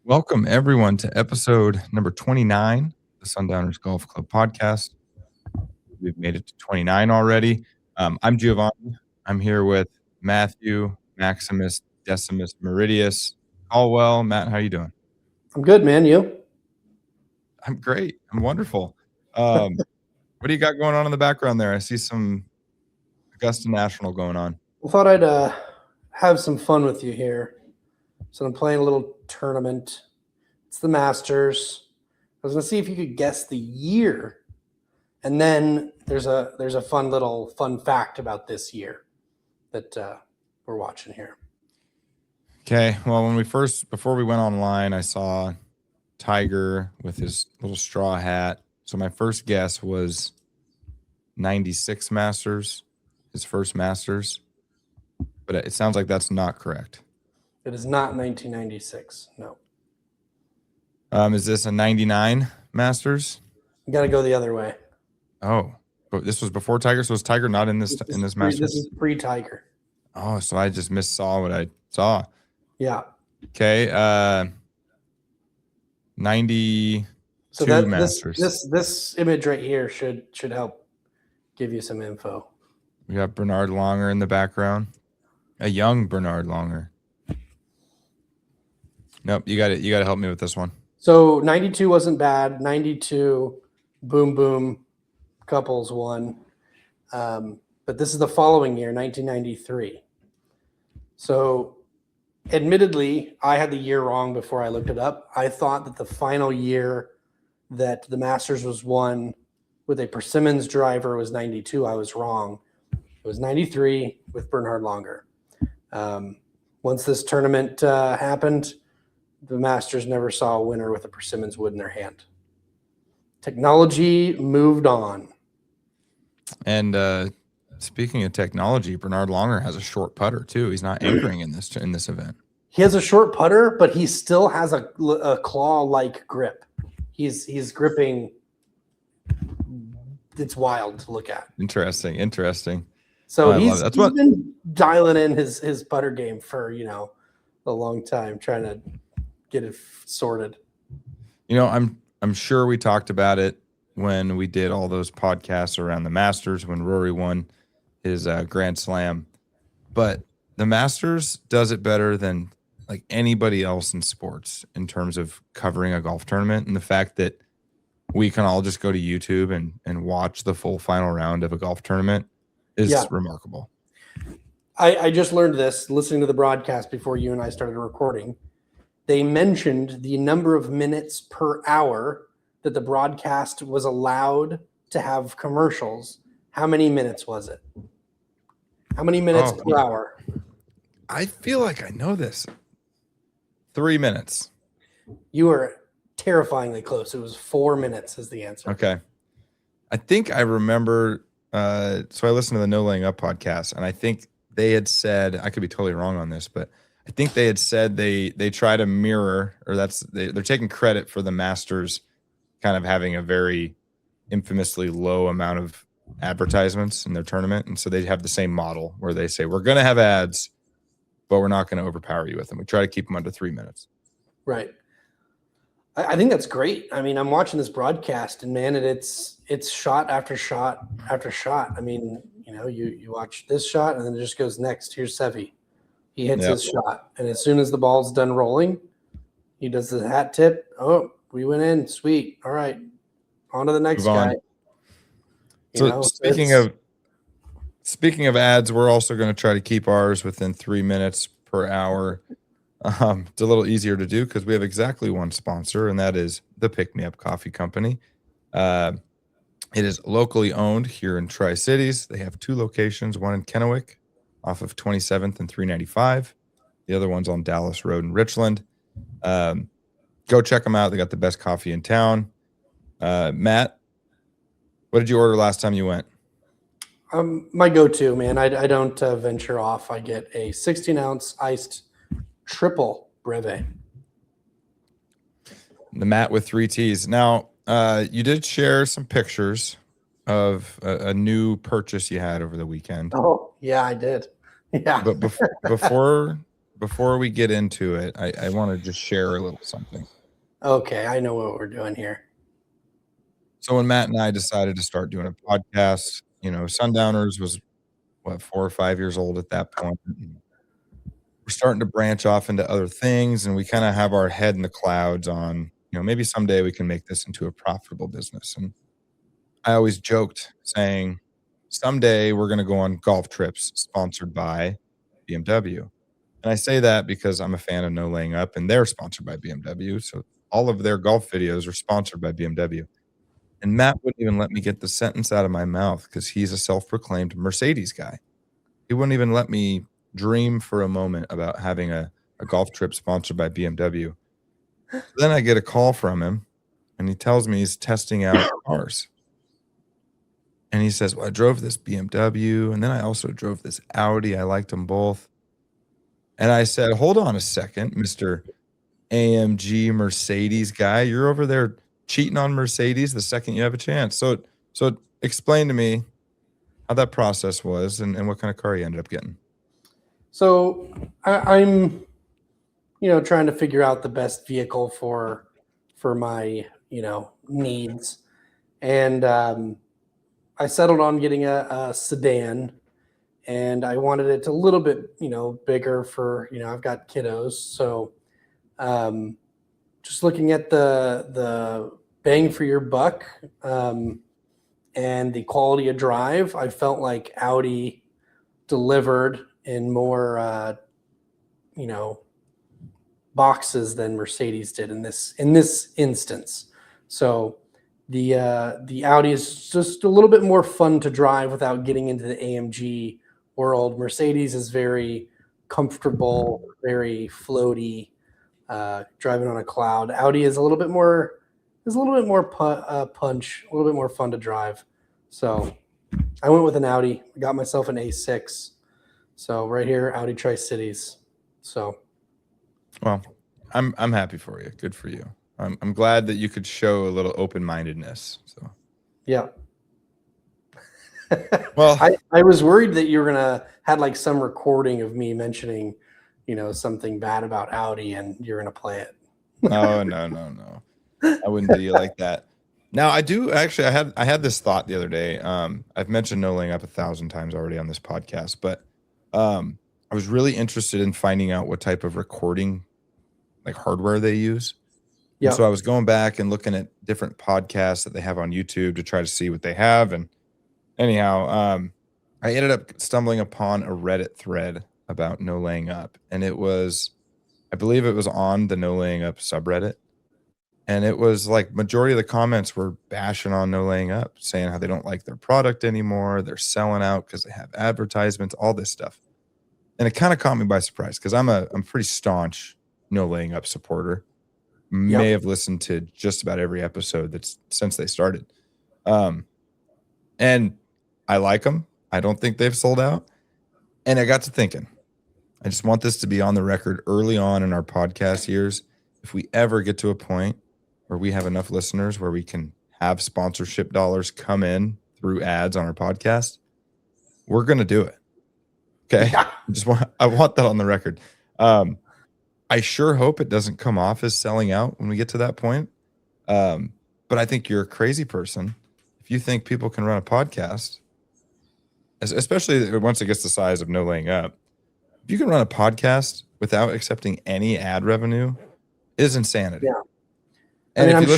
Welcome, everyone, to episode number 29 of the Sundowners Golf Club podcast. We've made it to 29 already. I'm Giovanni. I'm here with Matthew, Maximus, Decimus, Meridius, Caldwell. Matt, how you doing? I'm good, man. You? I'm great. I'm wonderful. What do you got going on in the background there? I see some Augusta National going on. I thought I'd have some fun with you here. So I'm playing a little tournament. It's the Masters. I was gonna see if you could guess the year, and then there's a fun fact about this year that we're watching here. Okay. Well, before we went online, I saw Tiger with his little straw hat. So my first guess was 96 Masters, his first Masters. But it sounds like that's not correct. It is not 1996. No. Is this a 99 Masters? You got to go the other way. Oh, but this was before Tiger. So is Tiger not in this Masters? This is pre-Tiger. Oh, so I just missaw what I saw. Yeah. Okay. 92 Masters. This image right here should help give you some info. We got Bernard Longer in the background. A young Bernard Longer. Nope, you got it. You got to help me with this one. So 92 wasn't bad. 92, boom, boom, couples won. But this is the following year, 1993. So admittedly, I had the year wrong before I looked it up. I thought that the final year that the Masters was won with a Persimmons driver was 92. I was wrong. It was 93 with Bernhard Longer. Once this tournament happened, the Masters never saw a winner with a Persimmons wood in their hand. Technology moved on. And speaking of technology, Bernard Longer has a short putter too. He's not anchoring in this event. He has a short putter, but he still has a claw-like grip. He's gripping. It's wild to look at. Interesting. So he's been dialing in his putter game for a long time, trying to get it sorted. I'm sure we talked about it when we did all those podcasts around the Masters when Rory won his Grand Slam, but the Masters does it better than like anybody else in sports in terms of covering a golf tournament, and the fact that we can all just go to YouTube and watch the full final round of a golf tournament is remarkable. I just learned this listening to the broadcast before you and I started recording. They mentioned the number of minutes per hour that the broadcast was allowed to have commercials. How many minutes was it? How many minutes per hour? I feel like I know this. 3 minutes. You were terrifyingly close. It was 4 minutes is the answer. Okay. I think I remember. So I listened to the No Laying Up podcast, and I think they had said, I could be totally wrong on this, but I think they had said they try to mirror, or they're taking credit for the Masters kind of having a very infamously low amount of advertisements in their tournament. And so they have the same model where they say, we're going to have ads, but we're not going to overpower you with them. We try to keep them under 3 minutes. Right. I think that's great. I mean, I'm watching this broadcast, and man, it's shot after shot after shot. I mean, you watch this shot, and then it just goes next. Here's Seve. He hits his shot, and as soon as the ball's done rolling, he does the hat tip. Oh, we went in. Sweet. All right. On to the next guy. So speaking of ads, we're also going to try to keep ours within 3 minutes per hour. It's a little easier to do because we have exactly one sponsor, and that is the Pick Me Up Coffee Company. It is locally owned here in Tri-Cities. They have 2 locations, one in Kennewick off of 27th and 395. The other one's on Dallas Road in Richland. Go check them out. They got the best coffee in town. Matt, what did you order last time you went? My go-to, man. I don't venture off. I get a 16-ounce iced triple breve. The Matt with 3 T's. Now, you did share some pictures of a new purchase you had over the weekend. Oh, yeah, I did. Yeah. But before before we get into it, I want to just share a little something. Okay, I know what we're doing here. So when Matt and I decided to start doing a podcast, Sundowners was what, 4 or 5 years old at that point. And we're starting to branch off into other things, and we kind of have our head in the clouds on, maybe someday we can make this into a profitable business. And I always joked saying, someday we're going to go on golf trips sponsored by BMW. And I say that because I'm a fan of No Laying Up, and they're sponsored by BMW. So all of their golf videos are sponsored by BMW. And Matt wouldn't even let me get the sentence out of my mouth because he's a self-proclaimed Mercedes guy. He wouldn't even let me dream for a moment about having a golf trip sponsored by BMW. Then I get a call from him, and he tells me he's testing out cars. And he says, well, I drove this BMW, and then I also drove this Audi. I liked them both. And I said, hold on a second, Mr. AMG Mercedes guy. You're over there cheating on Mercedes the second you have a chance. So explain to me how that process was and what kind of car you ended up getting. So I'm, trying to figure out the best vehicle for my, needs. And I settled on getting a sedan, and I wanted it a little bit, bigger for, I've got kiddos. So just looking at the bang for your buck and the quality of drive, I felt like Audi delivered in more, boxes than Mercedes did in this instance. So the Audi is just a little bit more fun to drive without getting into the AMG world. Mercedes is very comfortable, very floaty, driving on a cloud. Audi is a little bit more punch, a little bit more fun to drive. So I went with an Audi. I got myself an A6. So right here, Audi Tri-Cities. So, well, I'm happy for you. Good for you. I'm glad that you could show a little open-mindedness. So, yeah. Well, I was worried that you were gonna had like some recording of me mentioning, something bad about Audi, and you're gonna play it. Oh, no. I wouldn't do you like that. Now, I do actually. I had this thought the other day. I've mentioned No Laying Up 1,000 times already on this podcast, but I was really interested in finding out what type of recording, like hardware, they use. Yeah. So I was going back and looking at different podcasts that they have on YouTube to try to see what they have. And anyhow, I ended up stumbling upon a Reddit thread about No Laying Up, and I believe it was on the No Laying Up subreddit. And it was like majority of the comments were bashing on No Laying Up, saying how they don't like their product anymore. They're selling out because they have advertisements, all this stuff. And it kind of caught me by surprise because I'm pretty staunch No Laying Up supporter. May have listened to just about every episode that's since they started. And I like them. I don't think they've sold out. And I got to thinking, I just want this to be on the record early on in our podcast years. If we ever get to a point where we have enough listeners where we can have sponsorship dollars come in through ads on our podcast, we're going to do it. Okay. Yeah. I want that on the record. I sure hope it doesn't come off as selling out when we get to that point. But I think you're a crazy person if you think people can run a podcast, especially once it gets the size of No Laying Up. If you can run a podcast without accepting any ad revenue, it is insanity. Yeah. And if you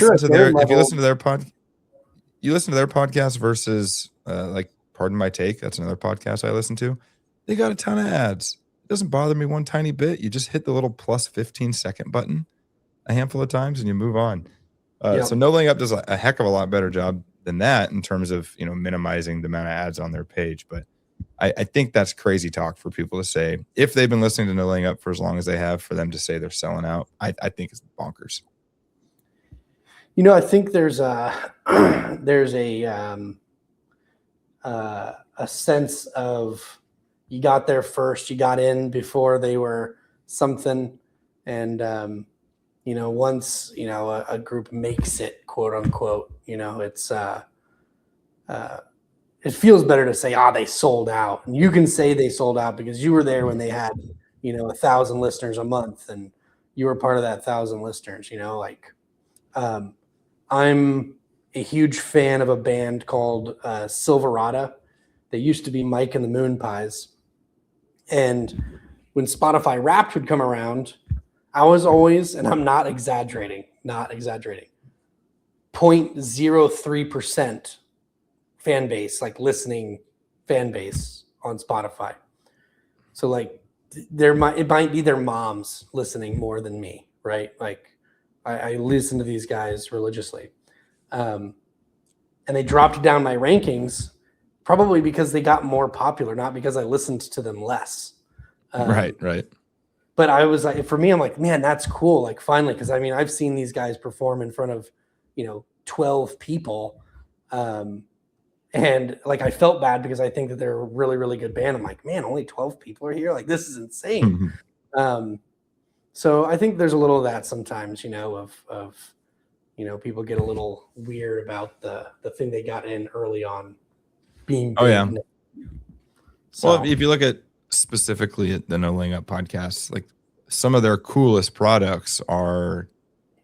listen to their podcast versus like Pardon My Take, that's another podcast I listen to. They got a ton of ads. It doesn't bother me one tiny bit. You just hit the little plus 15-second button a handful of times and you move on. So No Laying Up does a heck of a lot better job than that in terms of minimizing the amount of ads on their page. But I think that's crazy talk for people to say. If they've been listening to No Laying Up for as long as they have, for them to say they're selling out, I think it's bonkers. I think there's a sense of you got there first, you got in before they were something, and once a group makes it, quote unquote, it's it feels better to say they sold out, and you can say they sold out because you were there when they had 1,000 listeners a month, and you were part of that 1,000 listeners, like, I'm a huge fan of a band called Silverado. They used to be Mike and the Moon Pies. And when Spotify Wrapped would come around, I was always, and I'm not exaggerating, 0.03% fan base, like listening fan base on Spotify. So like it might be their moms listening more than me, right? Like I listen to these guys religiously. And they dropped down my rankings probably because they got more popular, not because I listened to them less. Right. But I was like, for me, I'm like, man, that's cool. Like finally, because I mean, I've seen these guys perform in front of, 12 people. And like, I felt bad because I think that they're a really, really good band. I'm like, man, only 12 people are here. Like, this is insane. So I think there's a little of that sometimes, of people get a little weird about the thing they got in early on being big. Oh, yeah. So, Well, if you look at specifically at the No Laying Up podcasts, like some of their coolest products are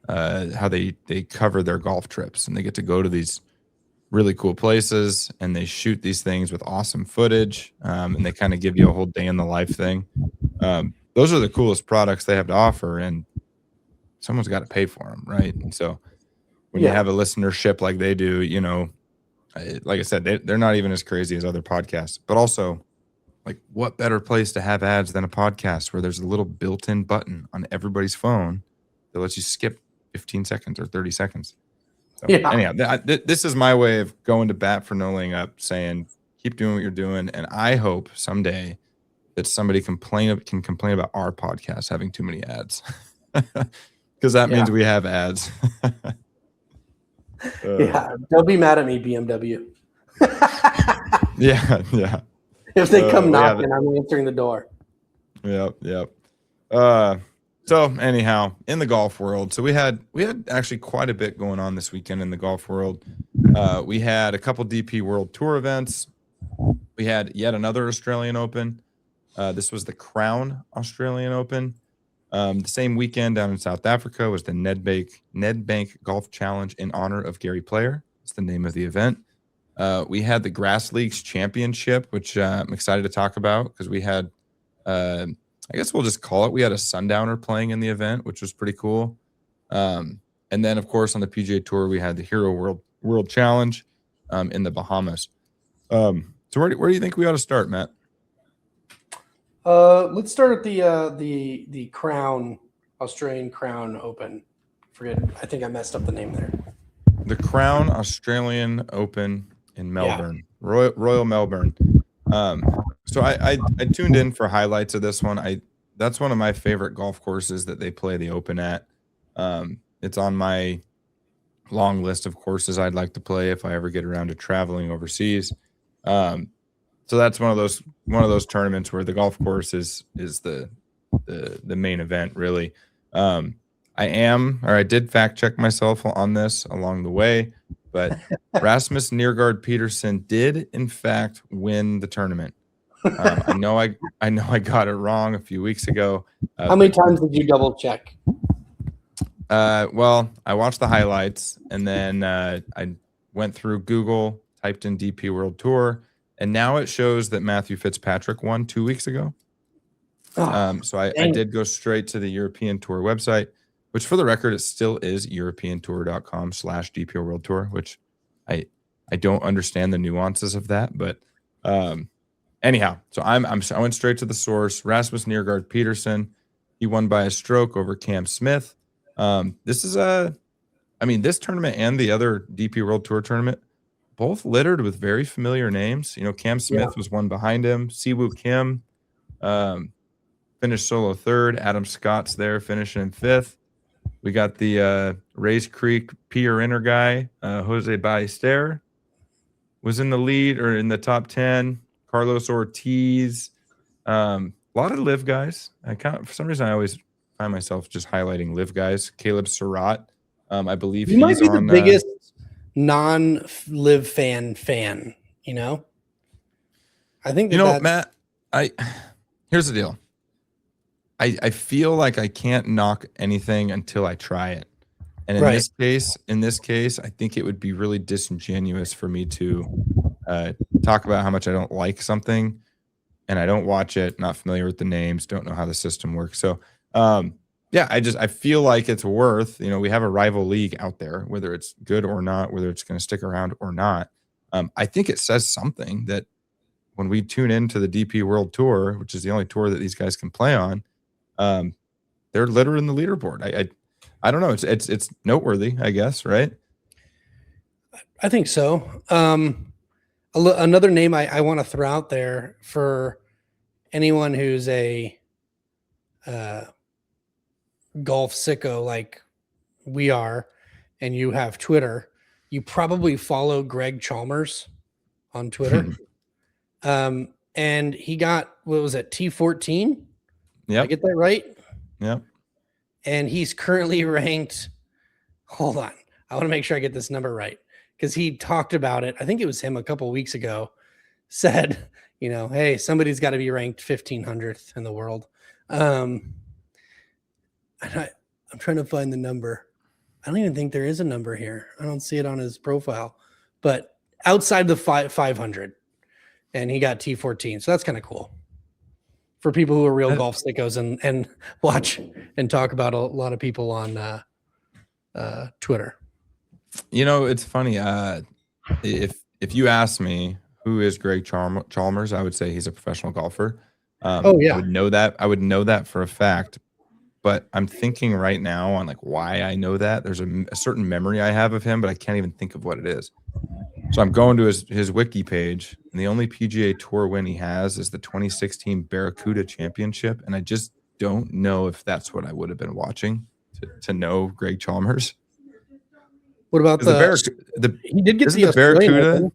how they cover their golf trips, and they get to go to these really cool places and they shoot these things with awesome footage, and they kind of give you a whole day in the life thing. Those are the coolest products they have to offer, and someone's got to pay for them, right? And so when you have a listenership like they do, like I said, they're not even as crazy as other podcasts, but also, like, what better place to have ads than a podcast where there's a little built-in button on everybody's phone that lets you skip 15 seconds or 30 seconds. So anyhow, this is my way of going to bat for No Laying Up, saying keep doing what you're doing, and I hope someday that somebody can complain about our podcast having too many ads, because that means we have ads. They'll be mad at me, BMW. Yeah. If they come knocking, I'm answering the door. Yep. So anyhow, in the golf world, so we had actually quite a bit going on this weekend in the golf world. We had a couple DP World Tour events. We had yet another Australian Open. This was the Crown Australian Open. The same weekend down in South Africa was the Nedbank Golf Challenge in honor of Gary Player. That's the name of the event. We had the Grass Leagues Championship, which I'm excited to talk about because we had, I guess we'll just call it, we had a sundowner playing in the event, which was pretty cool. And then, of course, on the PGA Tour, we had the Hero World Challenge in the Bahamas. So where do you think we ought to start, Matt? Let's start at the Crown, Australian Crown Open. I think I messed up the name there. The Crown Australian Open in Melbourne, Royal Melbourne. So I tuned in for highlights of this one. That's one of my favorite golf courses that they play the Open at. It's on my long list of courses I'd like to play if I ever get around to traveling overseas. So that's one of those tournaments where the golf course is the main event, really. I did fact check myself on this along the way, but Rasmus Nergaard Peterson did in fact win the tournament. I know I got it wrong a few weeks ago. How many times did you double check? Well, I watched the highlights, and then I went through Google, typed in DP World Tour, and now it shows that Matthew Fitzpatrick won 2 weeks ago. So I did go straight to the European Tour website, which for the record, it still is europeantour.com/DP World Tour, which I don't understand the nuances of that. But anyhow, so I went straight to the source. Rasmus Nergaard Peterson, he won by a stroke over Cam Smith. This tournament and the other DP World Tour tournament, both littered with very familiar names. Cam Smith was one behind him. Siwoo Kim finished solo third. Adam Scott's there finishing in fifth. We got the Race Creek Pier Inner guy, Jose Ballester, was in the lead or in the top 10. Carlos Ortiz, a lot of live guys. For some reason I always find myself just highlighting live guys. Caleb Surratt, I believe he might be the biggest non-live fan. I think Matt. Here's the deal. I feel like I can't knock anything until I try it. And Right. in this case, I think it would be really disingenuous for me to uh, talk about how much I don't like something and I don't watch it, not familiar with the names, don't know how the system works. So, yeah, I feel like it's worth, we have a rival league out there, whether it's good or not, whether it's going to stick around or not. I think it says something that when we tune into the DP World Tour, which is the only tour that these guys can play on, um, they're littering the leaderboard. I don't know. It's noteworthy, I guess, right? I think so. Another name I want to throw out there for anyone who's a golf sicko like we are, and you have Twitter, you probably follow Greg Chalmers on Twitter. And he got, what was it, T14? Did I Yep. get that right? Yep. And he's currently ranked. Hold on. I want to make sure I get this number right because he talked about it. I think it was him a couple of weeks ago, said, hey, somebody's got to be ranked 1500th in the world. And I'm trying to find the number. I don't even think there is a number here. I don't see it on his profile, but outside the 500, and he got T14. So that's kind of cool for people who are real golf sickos and watch and talk about a lot of people on Twitter. It's funny. If you ask me who is Greg Chalmers, I would say he's a professional golfer. Oh yeah, I would know that for a fact. But I'm thinking right now on like why I know that. There's a certain memory I have of him, but I can't even think of what it is. So I'm going to his wiki page, and the only PGA Tour win he has is the 2016 Barracuda Championship, and I just don't know if that's what I would have been watching to know Greg Chalmers. What about he did get the Barracuda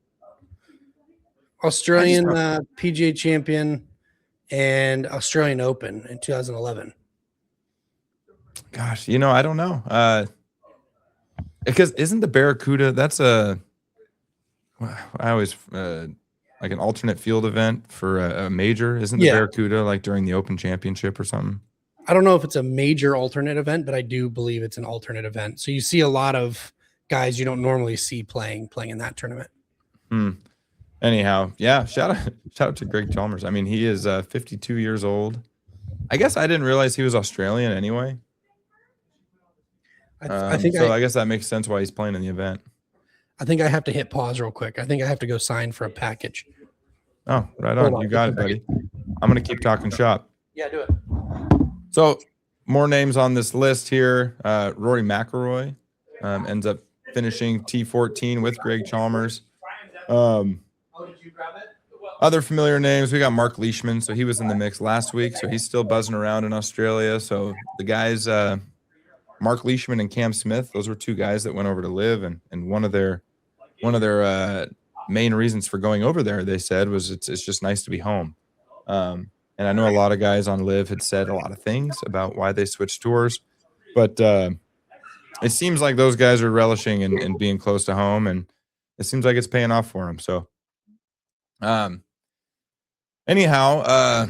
Australian PGA champion and Australian Open in 2011. Gosh, I don't know. Because isn't the Barracuda, that's I always like an alternate field event for a major? Isn't the Barracuda like during the Open Championship or something? I don't know if it's a major alternate event, but I do believe it's an alternate event. So you see a lot of guys you don't normally see playing in that tournament. Anyhow, yeah, shout out to Greg Chalmers. I mean, he is 52 years old. I guess I didn't realize he was Australian anyway. I guess that makes sense why he's playing in the event. I think I have to hit pause real quick. I think I have to go sign for a package. Oh, right on. You got it, buddy. I'm going to keep talking shop. Yeah, do it. So more names on this list here. Rory McIlroy ends up finishing T14 with Greg Chalmers. Other familiar names, we got Mark Leishman. So he was in the mix last week. So he's still buzzing around in Australia. So the guys, Mark Leishman and Cam Smith, those were two guys that went over to live, and one of their main reasons for going over there, they said, was it's just nice to be home. And I know a lot of guys on live had said a lot of things about why they switched tours, but it seems like those guys are relishing in being close to home, and it seems like it's paying off for them. So anyhow,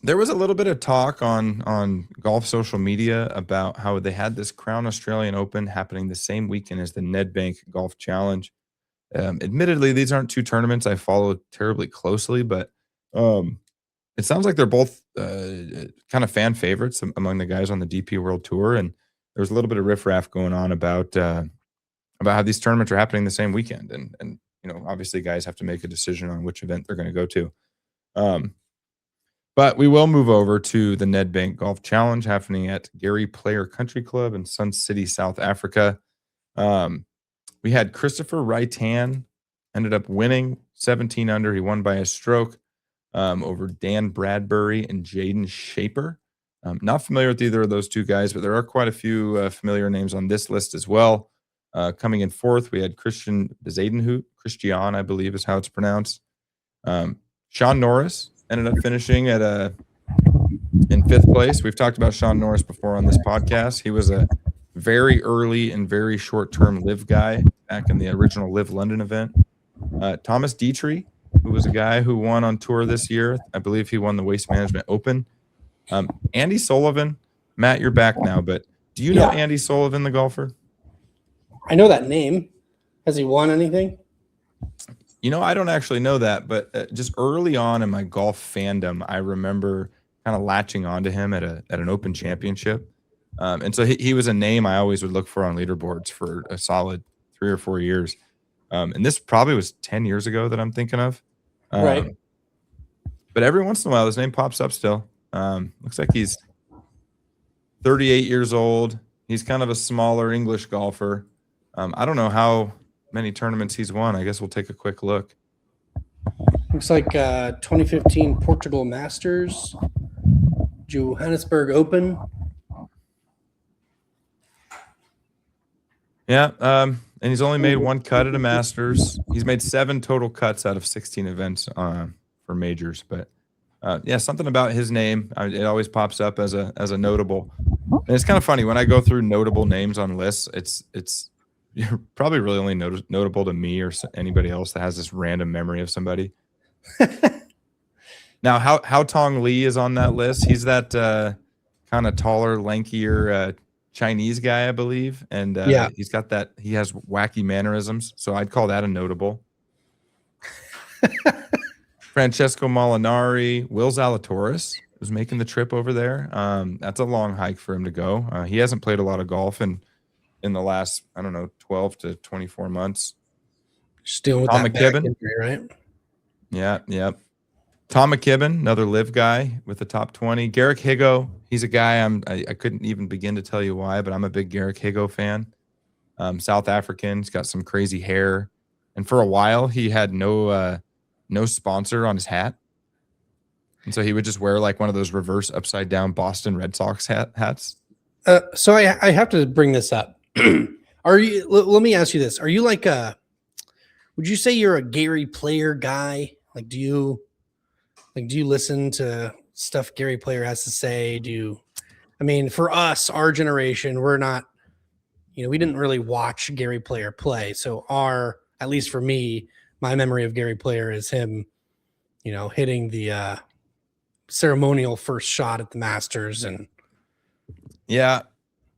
there was a little bit of talk on golf social media about how they had this Crown Australian Open happening the same weekend as the Nedbank Golf Challenge. Admittedly, these aren't two tournaments I follow terribly closely, but it sounds like they're both kind of fan favorites among the guys on the DP World Tour. And there was a little bit of riffraff going on about how these tournaments are happening the same weekend. And obviously guys have to make a decision on which event they're going to go to. But we will move over to the Nedbank Golf Challenge happening at Gary Player Country Club in Sun City, South Africa. We had Christopher Raitan ended up winning 17 under. He won by a stroke over Dan Bradbury and Jaden Shaper. Not familiar with either of those two guys, but there are quite a few familiar names on this list as well. Coming in fourth, we had Christian Bezadenhout. Christian, I believe is how it's pronounced. Sean Norris ended up finishing in fifth place. We've talked about Sean Norris before on this podcast. He was a very early and very short-term live guy back in the original Live London event. Thomas Dietrich, who was a guy who won on tour this year. I believe he won the Waste Management Open. Andy Sullivan, Matt, you're back now, but do you know Yeah. Andy Sullivan, the golfer? I know that name. Has he won anything? I don't actually know that, but just early on in my golf fandom, I remember kind of latching onto him at an Open Championship, and so he was a name I always would look for on leaderboards for a solid 3 or 4 years. And this probably was 10 years ago that I'm thinking of. Right. But every once in a while, his name pops up still. Looks like he's 38 years old. He's kind of a smaller English golfer. I don't know how many tournaments he's won. I guess we'll take a quick look. Looks like 2015 Portugal Masters, Johannesburg Open. Yeah, and he's only made one cut at a Masters. He's made 7 total cuts out of 16 events for majors. But yeah, something about his name, it always pops up as a notable. And it's kind of funny when I go through notable names on lists. It's probably really only notable to me or anybody else that has this random memory of somebody. Now, Hao Tong Lee is on that list. He's that kind of taller, lankier Chinese guy, I believe, and Yeah. he has wacky mannerisms. So I'd call that a notable. Francesco Molinari, Will Zalatoris was making the trip over there. That's a long hike for him to go. He hasn't played a lot of golf in the last, I don't know, 12 to 24 months. Just dealing with Tom that back McKibben. injury, right? Yeah. Tom McKibben, another live guy with the top 20. Garrick Higo, he's a guy I couldn't even begin to tell you why, but I'm a big Garrick Higo fan. South African, he's got some crazy hair, and for a while he had no sponsor on his hat, and so he would just wear like one of those reverse upside down Boston Red Sox hats. So I have to bring this up. Are you? Let me ask you this: are you like would you say you're a Gary Player guy? Like, do you listen to stuff Gary Player has to say? I mean, for us, our generation, we're not, we didn't really watch Gary Player play. So at least for me, my memory of Gary Player is him, hitting the ceremonial first shot at the Masters. And Yeah.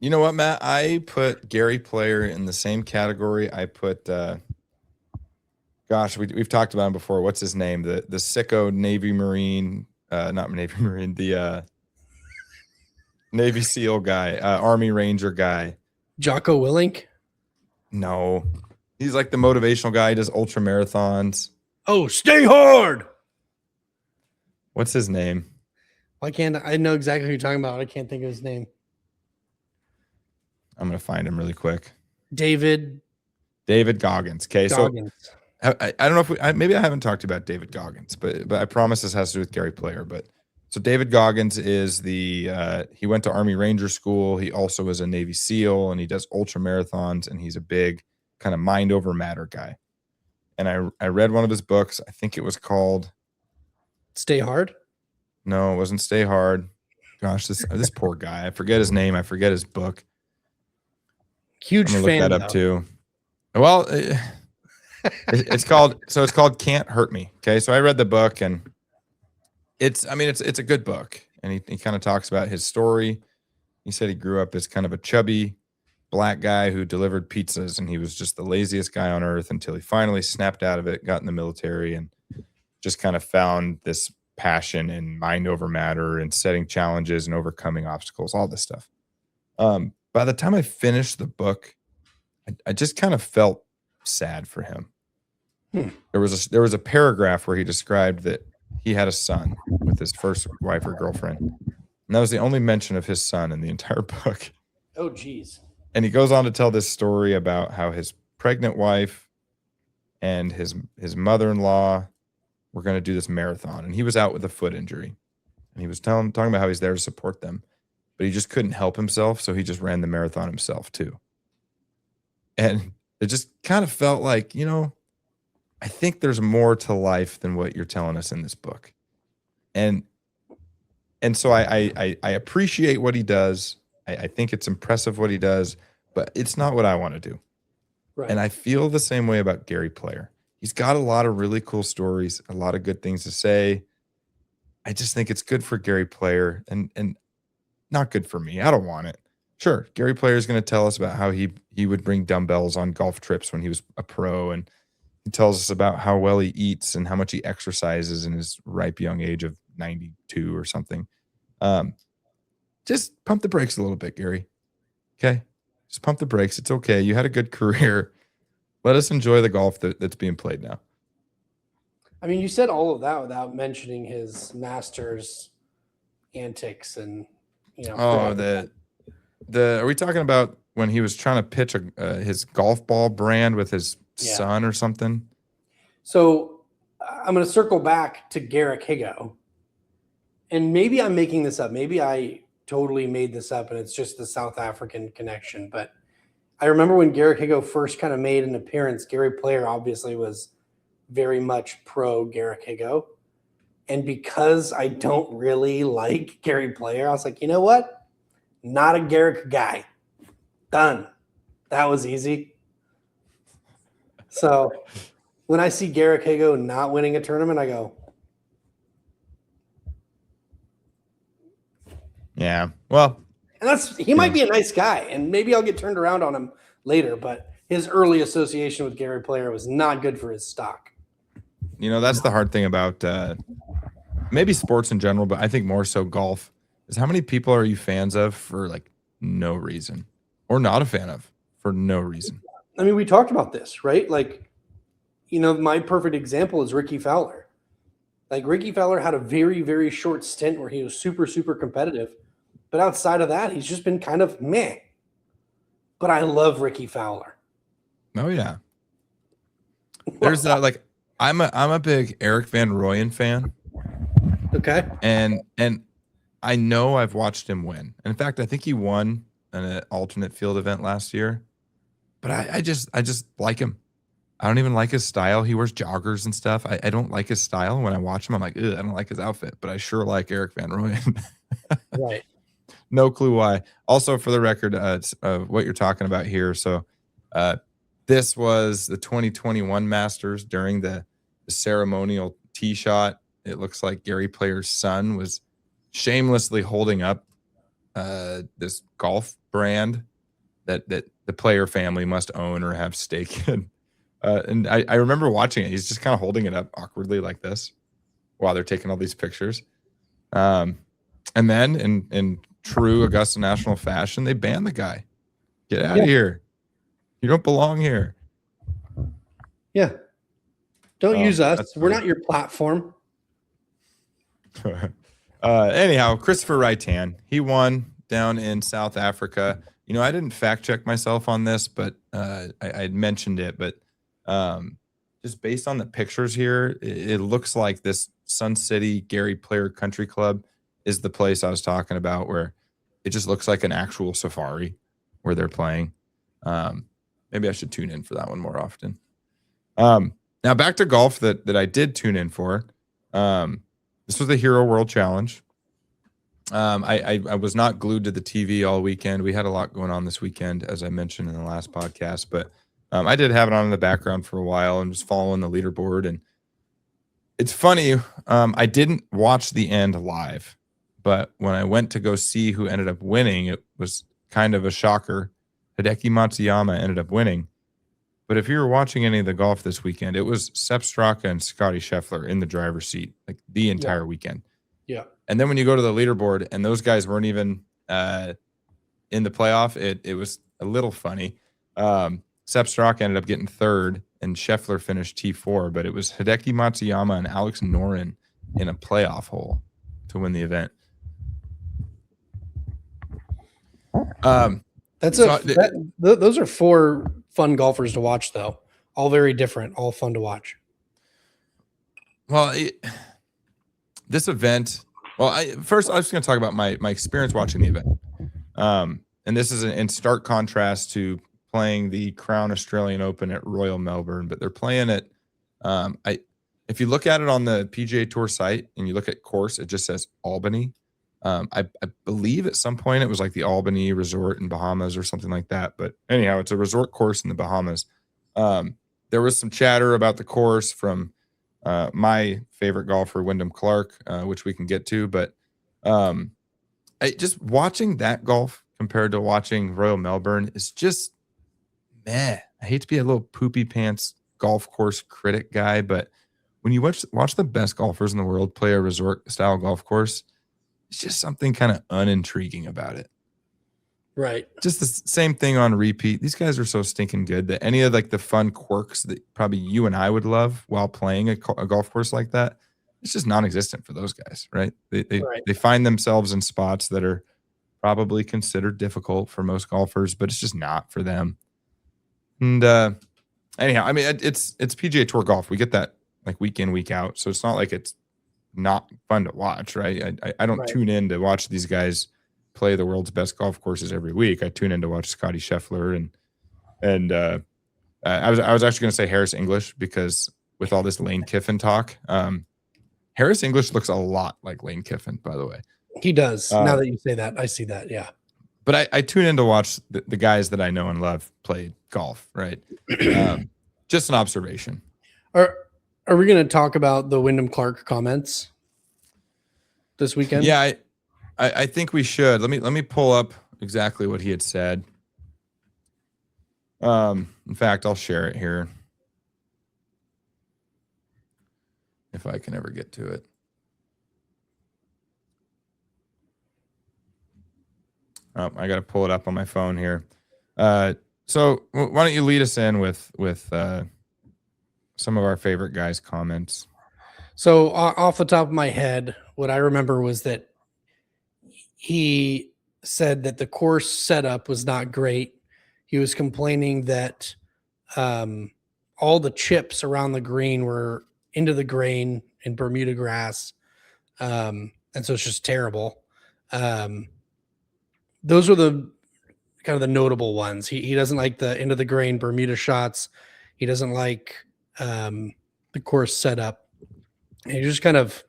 You know what, Matt? I put Gary Player in the same category. I put we've talked about him before. What's his name? The sicko Navy Marine, not Navy Marine, the Navy SEAL guy, Army Ranger guy. Jocko Willink? No. He's like the motivational guy. He does ultra marathons. Oh, stay hard. What's his name? I know exactly who you're talking about. I can't think of his name. I'm going to find him really quick. David Goggins. Okay. Goggins. So I don't know if maybe I haven't talked about David Goggins, but I promise this has to do with Gary Player. But so David Goggins is he went to Army Ranger School. He also is a Navy SEAL, and he does ultra marathons, and he's a big kind of mind over matter guy. And I read one of his books. I think it was called Stay Hard. No, it wasn't Stay Hard. Gosh, this poor guy. I forget his name. I forget his book. Huge I'm gonna fan. look that up too. Well, it's called Can't Hurt Me. Okay, so I read the book, and it's a good book, and he kind of talks about his story. He said he grew up as kind of a chubby black guy who delivered pizzas, and he was just the laziest guy on earth until he finally snapped out of it, got in the military, and just kind of found this passion and mind over matter and setting challenges and overcoming obstacles, all this stuff. By the time I finished the book, I just kind of felt sad for him. There was a paragraph where he described that he had a son with his first wife or girlfriend, and that was the only mention of his son in the entire book. Oh, geez. And he goes on to tell this story about how his pregnant wife and his mother-in-law were going to do this marathon, and he was out with a foot injury, and he was talking about how he's there to support them, but he just couldn't help himself, so he just ran the marathon himself too. And it just kind of felt like, I think there's more to life than what you're telling us in this book. And so I appreciate what he does. I think it's impressive what he does, but it's not what I want to do. Right. And I feel the same way about Gary Player. He's got a lot of really cool stories, a lot of good things to say, I just think it's good for Gary Player and not good for me. I don't want it. Sure, Gary Player is going to tell us about how he would bring dumbbells on golf trips when he was a pro, and he tells us about how well he eats and how much he exercises in his ripe young age of 92 or something. Um, just pump the brakes a little bit, Gary. Okay, just pump the brakes. It's okay. You had a good career. Let us enjoy the golf that's being played now. I mean, you said all of that without mentioning his Masters antics and Oh, the are we talking about when he was trying to pitch his golf ball brand with his son or something? So I'm going to circle back to Garrick Higo, and maybe I'm making this up. Maybe I totally made this up, and it's just the South African connection. But I remember when Garrick Higo first kind of made an appearance. Gary Player obviously was very much pro Garrick Higo. And because I don't really like Gary Player, I was like, you know what? Not a Garrick guy. Done. That was easy. So when I see Garrick Higo not winning a tournament, I go, yeah, well, and he might be a nice guy, and maybe I'll get turned around on him later, but his early association with Gary Player was not good for his stock. That's the hard thing about maybe sports in general, but I think more so golf, is how many people are you fans of for like no reason, or not a fan of for no reason? I mean, we talked about this, right? Like, my perfect example is Ricky Fowler. Like, Ricky Fowler had a very, very short stint where he was super, super competitive. But outside of that, he's just been kind of meh. But I love Ricky Fowler. Oh, yeah. There's like, I'm a big Eric Van Rooyen fan. Okay. And I know I've watched him win. And in fact, I think he won an alternate field event last year. But I just like him. I don't even like his style. He wears joggers and stuff. I don't like his style. When I watch him, I'm like, I don't like his outfit. But I sure like Eric Van Rooyen. Right. No clue why. Also, for the record, what you're talking about here. So this was the 2021 Masters during the ceremonial tee shot. It looks like Gary Player's son was shamelessly holding up this golf brand that the Player family must own or have stake in. And I remember watching it. He's just kind of holding it up awkwardly like this while they're taking all these pictures. And then in true Augusta National fashion, they banned the guy. Get out of here. You don't belong here. Yeah. Don't use us. We're funny. not your platform. Anyhow, Christopher Raitan, he won down in South Africa. I didn't fact check myself on this, but I mentioned it. But just based on the pictures here, it looks like this Sun City Gary Player Country Club is the place I was talking about, where it just looks like an actual safari where they're playing. Maybe I should tune in for that one more often. Now back to golf that I did tune in for. This was the Hero World Challenge. I was not glued to the TV all weekend. We had a lot going on this weekend, as I mentioned in the last podcast, but I did have it on in the background for a while and was following the leaderboard. And it's funny, I didn't watch the end live, but when I went to go see who ended up winning, it was kind of a shocker. Hideki Matsuyama ended up winning. But if you were watching any of the golf this weekend, it was Sepp Straka and Scotty Scheffler in the driver's seat like the entire weekend. Yeah. And then when you go to the leaderboard and those guys weren't even in the playoff, it was a little funny. Sepp Straka ended up getting third and Scheffler finished T4, but it was Hideki Matsuyama and Alex Noren in a playoff hole to win the event. Those are four fun golfers to watch, though. All very different, all fun to watch. Well, this event. Well, first I was going to talk about my experience watching the event, and this is in stark contrast to playing the Crown Australian Open at Royal Melbourne. But they're playing it. If you look at it on the PGA Tour site and you look at course, it just says Albany. I believe at some point it was like the Albany Resort in Bahamas or something like that. But anyhow, it's a resort course in the Bahamas. There was some chatter about the course from my favorite golfer, Wyndham Clark, which we can get to. But just watching that golf compared to watching Royal Melbourne is just meh. I hate to be a little poopy pants golf course critic guy, but when you watch the best golfers in the world play a resort style golf course, it's just something kind of unintriguing about it. Right. Just the same thing on repeat. These guys are so stinking good that any of like the fun quirks that probably you and I would love while playing a golf course like that, it's just non-existent for those guys, right? They find themselves in spots that are probably considered difficult for most golfers, but it's just not for them. And anyhow, I mean, it's PGA Tour golf. We get that like week in, week out, so it's not like it's not fun to watch, right? I don't tune in to watch these guys play the world's best golf courses every week. I tune in to watch Scotty Scheffler and I was actually going to say Harris English because with all this Lane Kiffin talk, Harris English looks a lot like Lane Kiffin, by the way. He does. Now that you say that, I see that. Yeah. But I tune in to watch the guys that I know and love play golf, right? Just an observation. Are we going to talk about the Wyndham Clark comments this weekend? Yeah, I think we should. Let me pull up exactly what he had said. In fact, I'll share it here if I can ever get to it. Oh, I got to pull it up on my phone here. So why don't you lead us in with some of our favorite guys' comments? So off the top of my head, what I remember was that he said that the course setup was not great. He was complaining that all the chips around the green were into the grain in Bermuda grass. And so it's just terrible. Those were the kind of the notable ones. He doesn't like the into the grain Bermuda shots. He doesn't like the course setup. And he's just kind of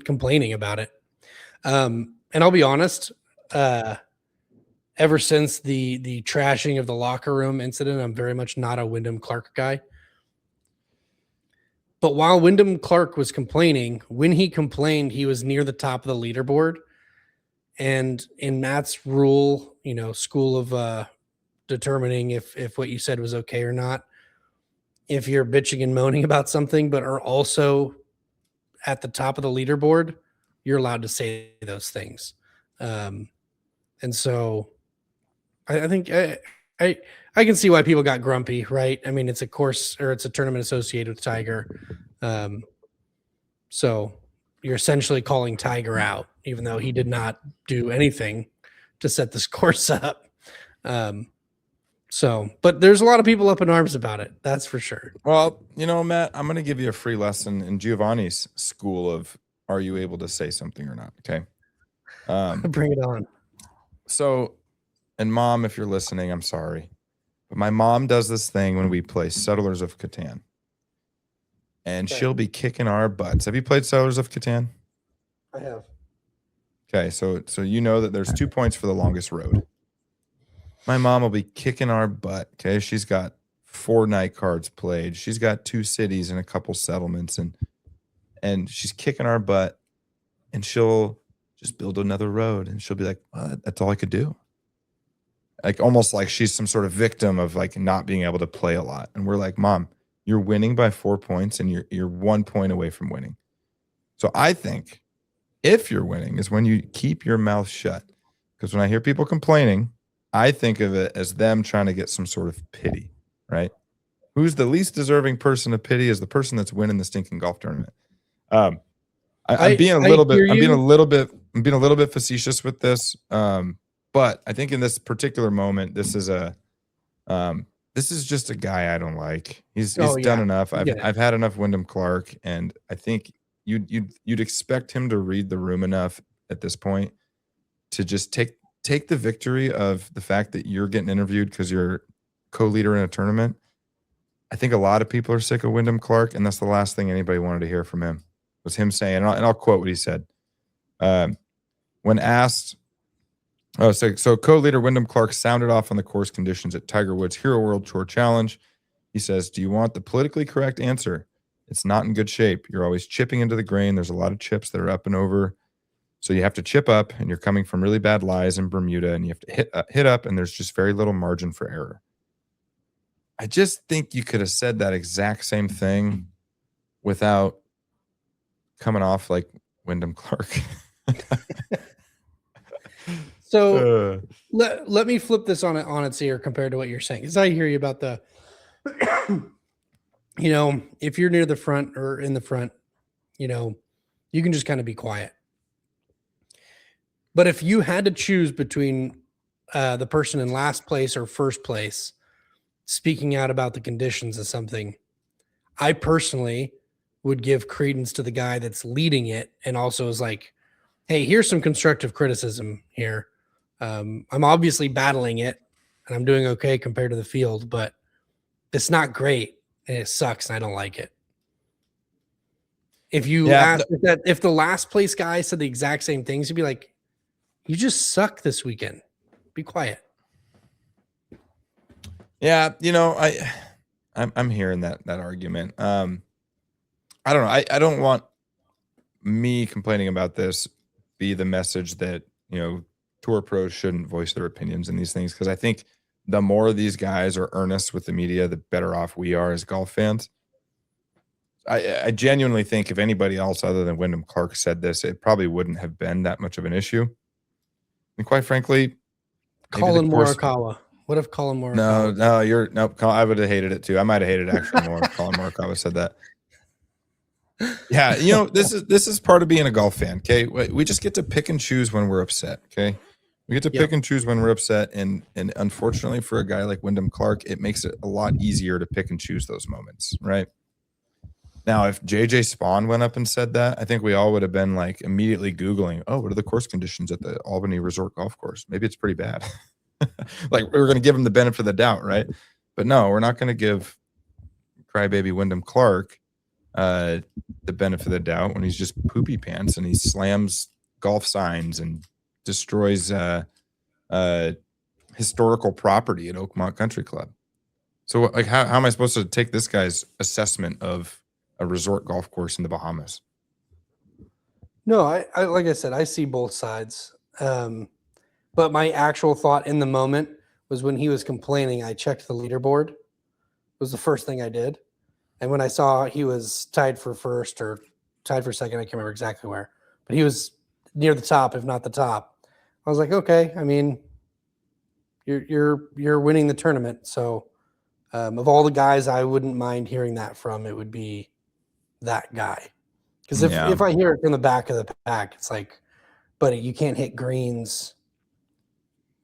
complaining about it. And I'll be honest, ever since the trashing of the locker room incident, I'm very much not a Wyndham Clark guy. But while Wyndham Clark was complaining, when he complained, he was near the top of the leaderboard. And in Matt's rule, school of determining if what you said was okay or not, if you're bitching and moaning about something, but are also at the top of the leaderboard, you're allowed to say those things. And so I think I can see why people got grumpy, right? I mean, it's a course or it's a tournament associated with Tiger. So you're essentially calling Tiger out, even though he did not do anything to set this course up. But there's a lot of people up in arms about it. That's for sure. Well, Matt, I'm going to give you a free lesson in Giovanni's school of, are you able to say something or not? Okay. Bring it on. So, and Mom, if you're listening, I'm sorry, but my mom does this thing when we play Settlers of Catan, and she'll be kicking our butts. Have you played Settlers of Catan? I have. Okay, so you know that there's 2 points for the longest road. My mom will be kicking our butt. Okay, she's got 4 night cards played. She's got 2 cities and a couple settlements, and she's kicking our butt. And she'll just build another road, and she'll be like, well, "That's all I could do." Like almost like she's some sort of victim of like not being able to play a lot. And we're like, "Mom, you're winning by 4 points, and you're 1 point away from winning." So I think if you're winning is when you keep your mouth shut. Because when I hear people complaining, I think of it as them trying to get some sort of pity, right? Who's the least deserving person of pity is the person that's winning the stinking golf tournament. I'm being a little bit facetious with this. But I think in this particular moment, this is just a guy I don't like. He's done enough. I've had enough Wyndham Clark, and I think you'd expect him to read the room enough at this point to just take the victory of the fact that you're getting interviewed because you're co-leader in a tournament. I think a lot of people are sick of Wyndham Clark, and that's the last thing anybody wanted to hear from him was him saying, and I'll quote what he said. When asked, so co-leader Wyndham Clark sounded off on the course conditions at Tiger Woods Hero World Tour Challenge. He says, "Do you want the politically correct answer? It's not in good shape. You're always chipping into the grain. There's a lot of chips that are up and over. So you have to chip up, and you're coming from really bad lies in Bermuda, and you have to hit up, and there's just very little margin for error. I just think you could have said that exact same thing without coming off like Wyndham Clark. So let me flip this on its ear compared to what you're saying, because I hear you about the, if you're near the front or in the front, you can just kind of be quiet. But if you had to choose between the person in last place or first place, speaking out about the conditions of something, I personally would give credence to the guy that's leading it and also is like, hey, here's some constructive criticism here. I'm obviously battling it and I'm doing okay compared to the field, but it's not great and it sucks and I don't like it. If you if the last place guy said the exact same things, you'd be like, you just suck this weekend. Be quiet. Yeah, I'm hearing that argument. I don't know. I don't want me complaining about this be the message that, tour pros shouldn't voice their opinions in these things, because I think the more these guys are earnest with the media, the better off we are as golf fans. I genuinely think if anybody else other than Wyndham Clark said this, it probably wouldn't have been that much of an issue. And quite frankly, Colin Morikawa. What if Colin Morikawa? No, I would have hated it too. I might have hated it actually more if Colin Morikawa said that. Yeah, this is part of being a golf fan. Okay, we just get to pick and choose when we're upset. Okay, we get to pick and choose when we're upset, and unfortunately for a guy like Wyndham Clark, it makes it a lot easier to pick and choose those moments, right? Now, if JJ Spawn went up and said that, I think we all would have been like immediately Googling, oh, what are the course conditions at the Albany Resort Golf Course? Maybe it's pretty bad. Like, we're going to give him the benefit of the doubt, right? But no, we're not going to give crybaby Wyndham Clark the benefit of the doubt when he's just poopy pants and he slams golf signs and destroys historical property at Oakmont Country Club. So, like, how am I supposed to take this guy's assessment of a resort golf course in the Bahamas? No, I like I said, I see both sides. But my actual thought in the moment was when he was complaining, I checked the leaderboard. It was the first thing I did. And when I saw he was tied for first or tied for second, I can't remember exactly where, but he was near the top, if not the top. I was like, okay, I mean, you're winning the tournament. So of all the guys I wouldn't mind hearing that from, it would be that guy. Because if I hear it from the back of the pack, it's like, buddy, you can't hit greens,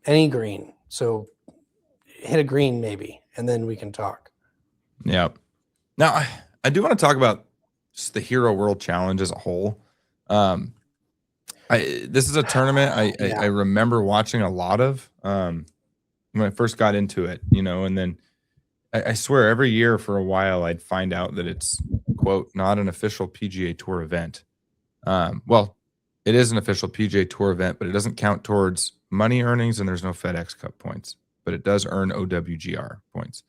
any green. So hit a green maybe, and then we can talk. Yeah. Now, I do want to talk about just the Hero World Challenge as a whole. This is a tournament I remember watching a lot of when I first got into it, and then I swear every year for a while I'd find out that it's, quote, not an official PGA Tour event. Well, it is an official PGA Tour event, but it doesn't count towards money earnings, and there's no FedEx Cup points, but it does earn OWGR points.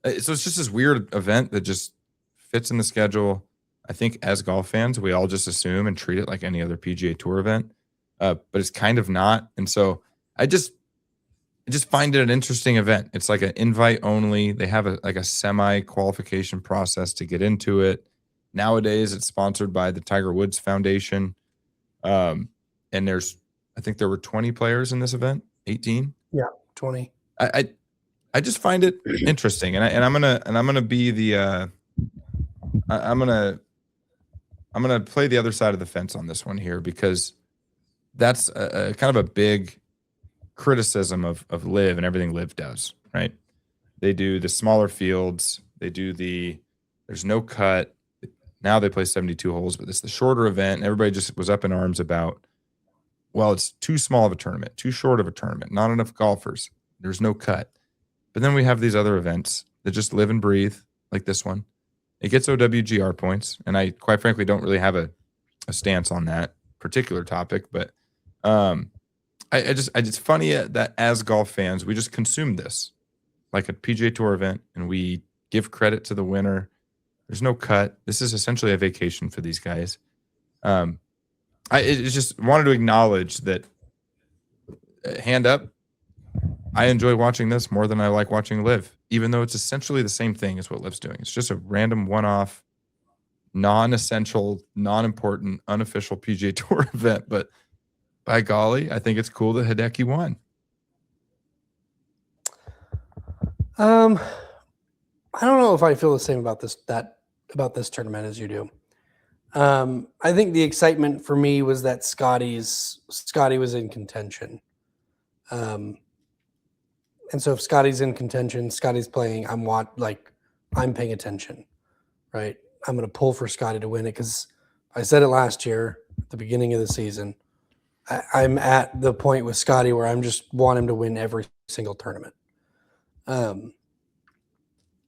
So it's just this weird event that just fits in the schedule. I think as golf fans, we all just assume and treat it like any other PGA Tour event, but it's kind of not. And so I just find it an interesting event. It's like an invite only. They have a semi qualification process to get into it. Nowadays, it's sponsored by the Tiger Woods Foundation. And I think there were 20 players in this event, 18. Yeah, 20. I just find it interesting, and I'm gonna be the I'm gonna play the other side of the fence on this one here, because that's a kind of a big criticism of LIV and everything LIV does, right? They do the smaller fields, they do there's no cut. Now they play 72 holes, but it's the shorter event, and everybody just was up in arms about, well, it's too small of a tournament, too short of a tournament, not enough golfers, there's no cut. But then we have these other events that just live and breathe, like this one. It gets OWGR points, and I quite frankly don't really have a stance on that particular topic. But it's funny that as golf fans, we just consume this like a PGA Tour event, and we give credit to the winner. There's no cut. This is essentially a vacation for these guys. I just wanted to acknowledge that. Hand up. I enjoy watching this more than I like watching Live, even though it's essentially the same thing as what Live's doing. It's just a random one-off, non-essential, non-important, unofficial PGA Tour event. But by golly, I think it's cool that Hideki won. I don't know if I feel the same about this tournament as you do. I think the excitement for me was that Scotty was in contention. And so if Scotty's in contention, Scotty's playing, I'm paying attention, right? I'm going to pull for Scotty to win it because I said it last year at the beginning of the season. I'm at the point with Scotty where I'm just want him to win every single tournament.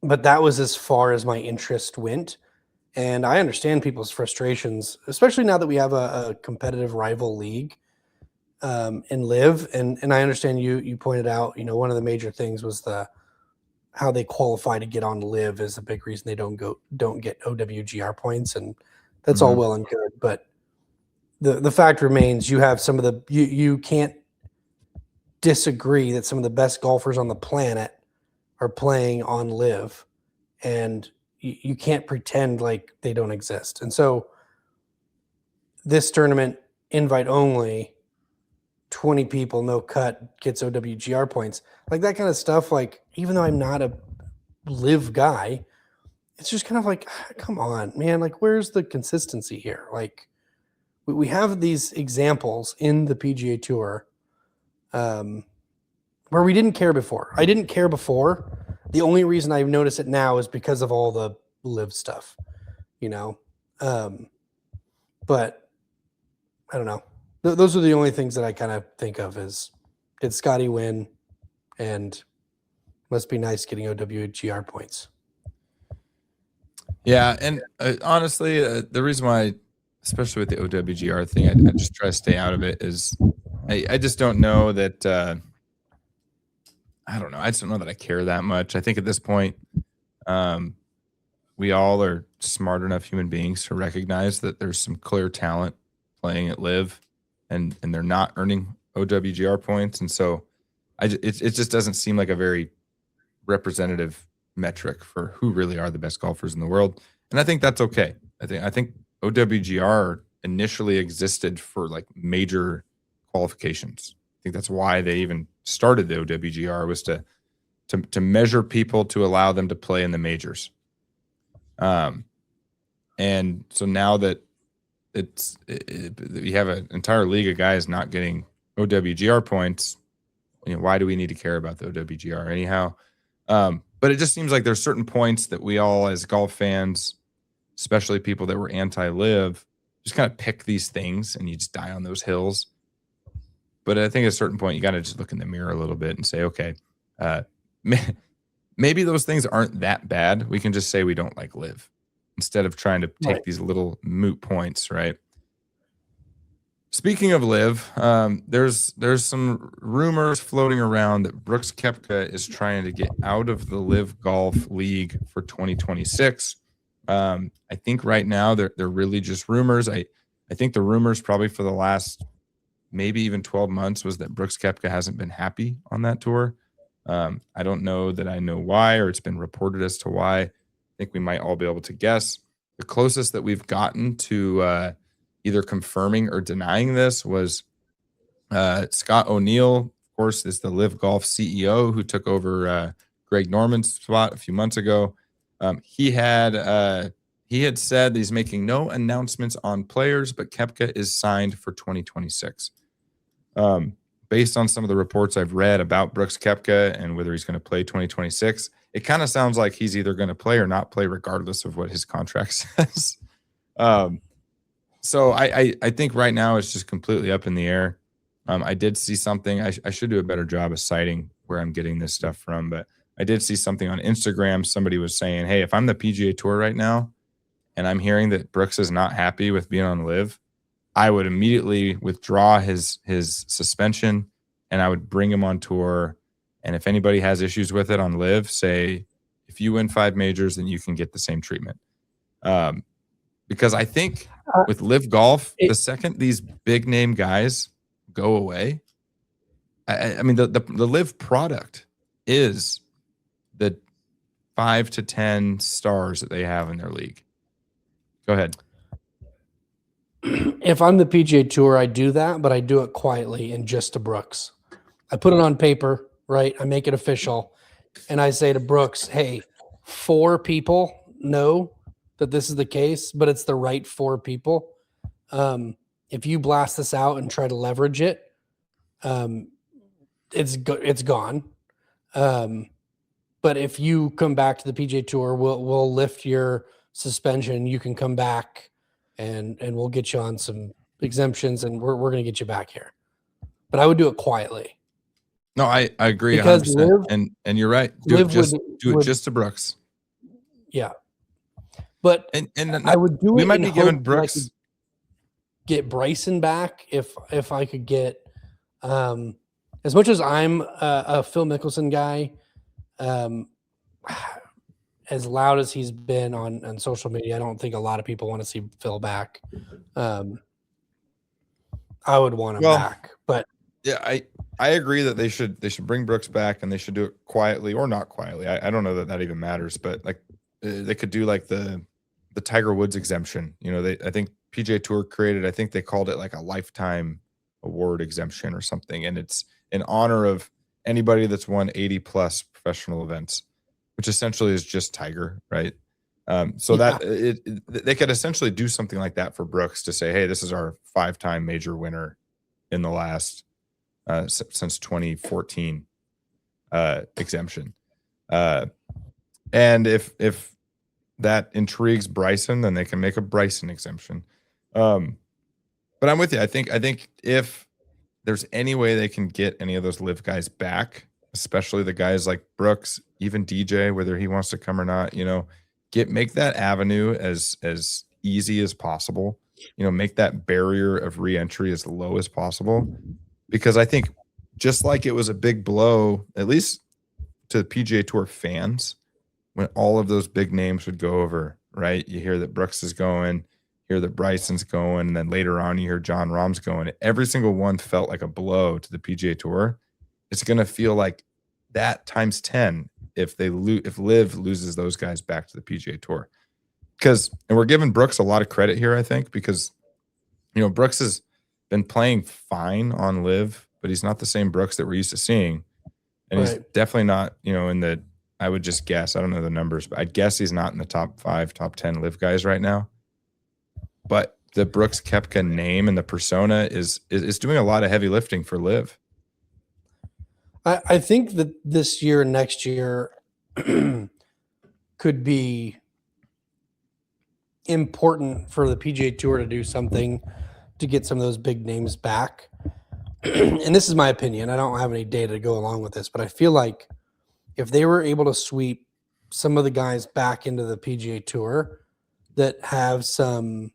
But that was as far as my interest went. And I understand people's frustrations, especially now that we have a competitive rival league in Live. And I understand you pointed out, one of the major things was how they qualify to get on Live is a big reason they don't get OWGR points. And that's all well and good. But the fact remains you have some of you can't disagree that some of the best golfers on the planet are playing on Live, and you can't pretend like they don't exist. And so this tournament, invite only, 20 people, no cut, gets OWGR points, like that kind of stuff. Like, even though I'm not a Live guy, it's just kind of like, come on, man, like, where's the consistency here? Like, we have these examples in the PGA Tour where we didn't care before. I didn't care before. The only reason I've noticed it now is because of all the Live stuff, but I don't know. Those are the only things that I kind of think of is, did Scotty win? And must be nice getting OWGR points. Yeah, and honestly, the reason why, especially with the OWGR thing, I just try to stay out of it is I just don't know that I don't know. I just don't know that I care that much. I think at this point, we all are smart enough human beings to recognize that there's some clear talent playing at Live, and they're not earning OWGR points, and so it just doesn't seem like a very representative metric for who really are the best golfers in the world, and I think that's okay. I think OWGR initially existed for like major qualifications. I think that's why they even started the OWGR, was to measure people to allow them to play in the majors. And so now that we have an entire league of guys not getting OWGR points, why do we need to care about the OWGR anyhow? But it just seems like there's certain points that we all, as golf fans, especially people that were anti-Live, just kind of pick these things and you just die on those hills. But I think at a certain point, you got to just look in the mirror a little bit and say, okay, maybe those things aren't that bad. We can just say we don't like Live instead of trying to take these little moot points, right? Speaking of Live, there's some rumors floating around that Brooks Koepka is trying to get out of the Live Golf League for 2026. I think right now they're really just rumors. I think the rumors probably for the last maybe even 12 months was that Brooks Koepka hasn't been happy on that tour. I don't know that I know why, or it's been reported as to why. I think we might all be able to guess. The closest that we've gotten to either confirming or denying this was Scott O'Neill, of course, is the Live Golf CEO who took over Greg Norman's spot a few months ago. He had said that he's making no announcements on players, but Koepka is signed for 2026. Based on some of the reports I've read about Brooks Koepka and whether he's going to play 2026, it kind of sounds like he's either going to play or not play, regardless of what his contract says. So I think right now it's just completely up in the air. I did see something. I should do a better job of citing where I'm getting this stuff from, but I did see something on Instagram. Somebody was saying, hey, if I'm the PGA Tour right now and I'm hearing that Brooks is not happy with being on Live, I would immediately withdraw his suspension and I would bring him on tour. And if anybody has issues with it on Live, say, if you win 5 majors, then you can get the same treatment. Because I think Uh, with Live Golf, it- the second these big name guys go away, I mean the Live product is the 5 to 10 stars that they have in their league. Go ahead. If I'm the PGA Tour, I do that, but I do it quietly and just to Brooks. I put it on paper, right? I make it official, and I say to Brooks, "Hey, 4 people know that this is the case, but it's the right 4 people. If you blast this out and try to leverage it, it's gone. But if you come back to the PGA Tour, we'll lift your suspension. You can come back, and we'll get you on some exemptions, and we're going to get you back here." But I would do it quietly No, I agree because 100%. And you're right. Do it just to Brooks. Yeah. But And I would do we it might in be giving hope that I Brooks could get Bryson back if I could get as much as I'm a Phil Mickelson guy, as loud as he's been on social media, I don't think a lot of people want to see Phil back. I would want him back, but yeah, I agree that they should bring Brooks back, and they should do it quietly or not quietly. I don't know that even matters, but like they could do like the Tiger Woods exemption. You know, I think PGA Tour created, I think they called it like a lifetime award exemption or something, and it's in honor of anybody that's won 80 plus professional events, which essentially is just Tiger, right? So Yeah. that they could essentially do something like that for Brooks to say, hey, this is our 5-time major winner in the last since 2014 exemption. And if that intrigues Bryson, then they can make a Bryson exemption. But I'm with you. I think if there's any way they can get any of those Live guys back, especially the guys like Brooks, even DJ, whether he wants to come or not, you know, make that avenue as easy as possible. You know, make that barrier of re-entry as low as possible, because I think just like it was a big blow, at least to the PGA Tour fans, when all of those big names would go over, right? You hear that Brooks is going, hear that Bryson's going, and then later on you hear Jon Rahm's going. Every single one felt like a blow to the PGA Tour. It's going to feel like that times 10 if Liv loses those guys back to the PGA Tour. And we're giving Brooks a lot of credit here, I think, because, you know, Brooks has been playing fine on Liv, but he's not the same Brooks that we're used to seeing. And he's definitely not, you know, I would just guess, I don't know the numbers, but I'd guess he's not in the top 5, top 10 Liv guys right now. But the Brooks Koepka name and the persona is doing a lot of heavy lifting for Liv. I think that this year and next year could be important for the PGA Tour to do something to get some of those big names back. And this is my opinion. I don't have any data to go along with this, but I feel like if they were able to sweep some of the guys back into the PGA Tour that have some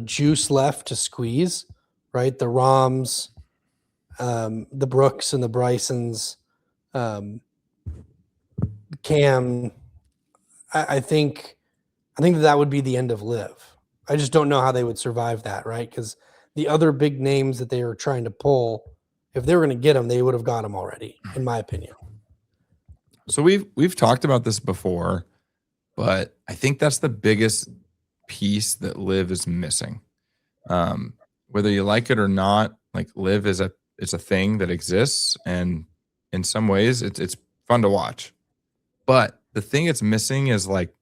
juice left to squeeze, right? The Rahms, the Brooks and the Brysons, Cam. I think that would be the end of Liv. I just don't know how they would survive that, right? Because the other big names that they were trying to pull, if they were going to get them, they would have got them already, in my opinion. So we've talked about this before, but I think that's the biggest piece that Liv is missing. Whether you like it or not, like Liv is it's a thing that exists, and in some ways it's fun to watch. But the thing it's missing is, like,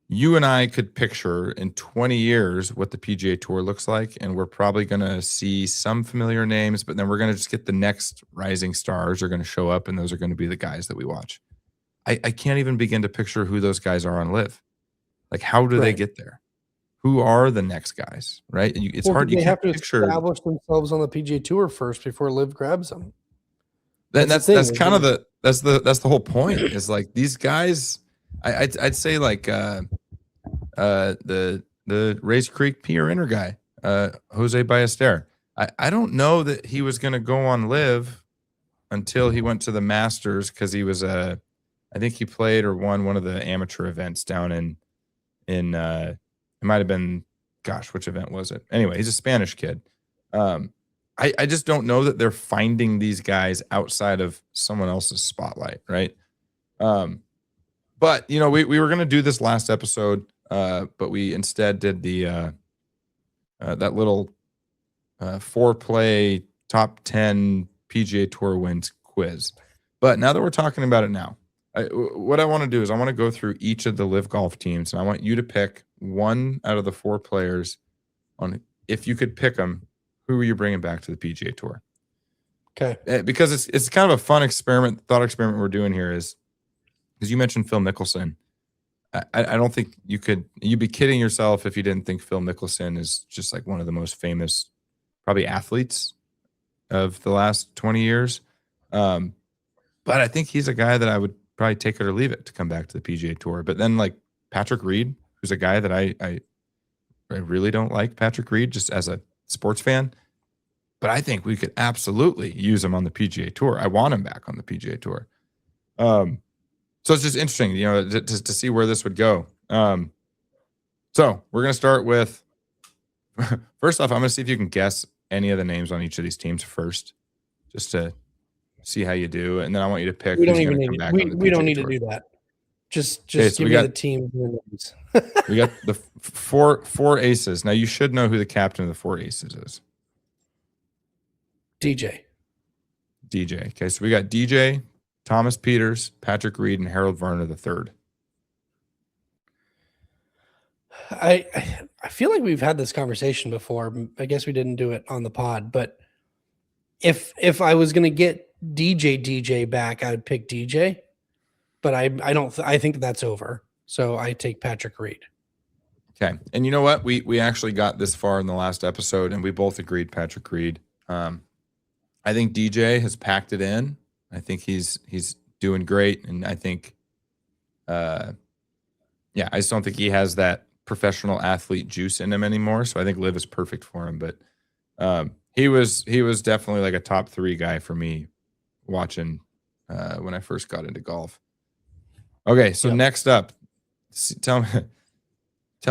you and I could picture in 20 years what the PGA Tour looks like, and we're probably going to see some familiar names, but then we're going to just get the next rising stars are going to show up, and those are going to be the guys that we watch. I can't even begin to picture who those guys are on Liv. Like, how do they get there? Who are the next guys, right? It's hard. You have can't to picture. establish themselves on the PGA Tour first before Liv grabs them. That's kind of that's the whole point. Is like these guys. I'd say like the Race Creek PR Inter guy, Jose Ballester. I don't know that he was going to go on Liv until he went to the Masters, because he was a I think he played or won one of the amateur events down in it might have been, gosh, which event was it? Anyway, he's a Spanish kid. I just don't know that they're finding these guys outside of someone else's spotlight, right? But we were going to do this last episode, but we instead did the that little 4-play top 10 PGA Tour wins quiz. But now that we're talking about it now, what I want to do is I want to go through each of the Live Golf teams, and I want you to pick one out of the 4 players. On if you could pick them, who are you bringing back to the PGA Tour? Okay, because it's kind of a fun thought experiment we're doing here is because you mentioned Phil Mickelson. I don't think you'd be kidding yourself if you didn't think Phil Mickelson is just like one of the most famous, probably athletes of the last 20 years. But I think he's a guy that I would probably take it or leave it to come back to the PGA Tour. But then like Patrick Reed, who's a guy that I really don't like Patrick Reed just as a sports fan, but I think we could absolutely use him on the PGA Tour. I want him back on the PGA Tour. So it's just interesting, to see where this would go. So we're going to start with, first off, I'm going to see if you can guess any of the names on each of these teams first, just to see how you do. And then I want you to pick we who's don't going even to come need back we, on the we don't PGA need Tour. to do that. Just Okay, so give me the team names. We got the four aces. Now you should know who the captain of the 4 aces is. DJ. Okay, so we got DJ, Thomas Peters, Patrick Reed, and Harold Varner III. I feel like we've had this conversation before. I guess we didn't do it on the pod, but if I was going to get DJ back, I would pick DJ. But I think that's over. So I take Patrick Reed. Okay, and you know what? We actually got this far in the last episode, and we both agreed Patrick Reed. I think DJ has packed it in. I think he's doing great, and I think, I just don't think he has that professional athlete juice in him anymore. So I think Liv is perfect for him. But he was definitely like a top 3 guy for me watching when I first got into golf. Okay, so next up, tell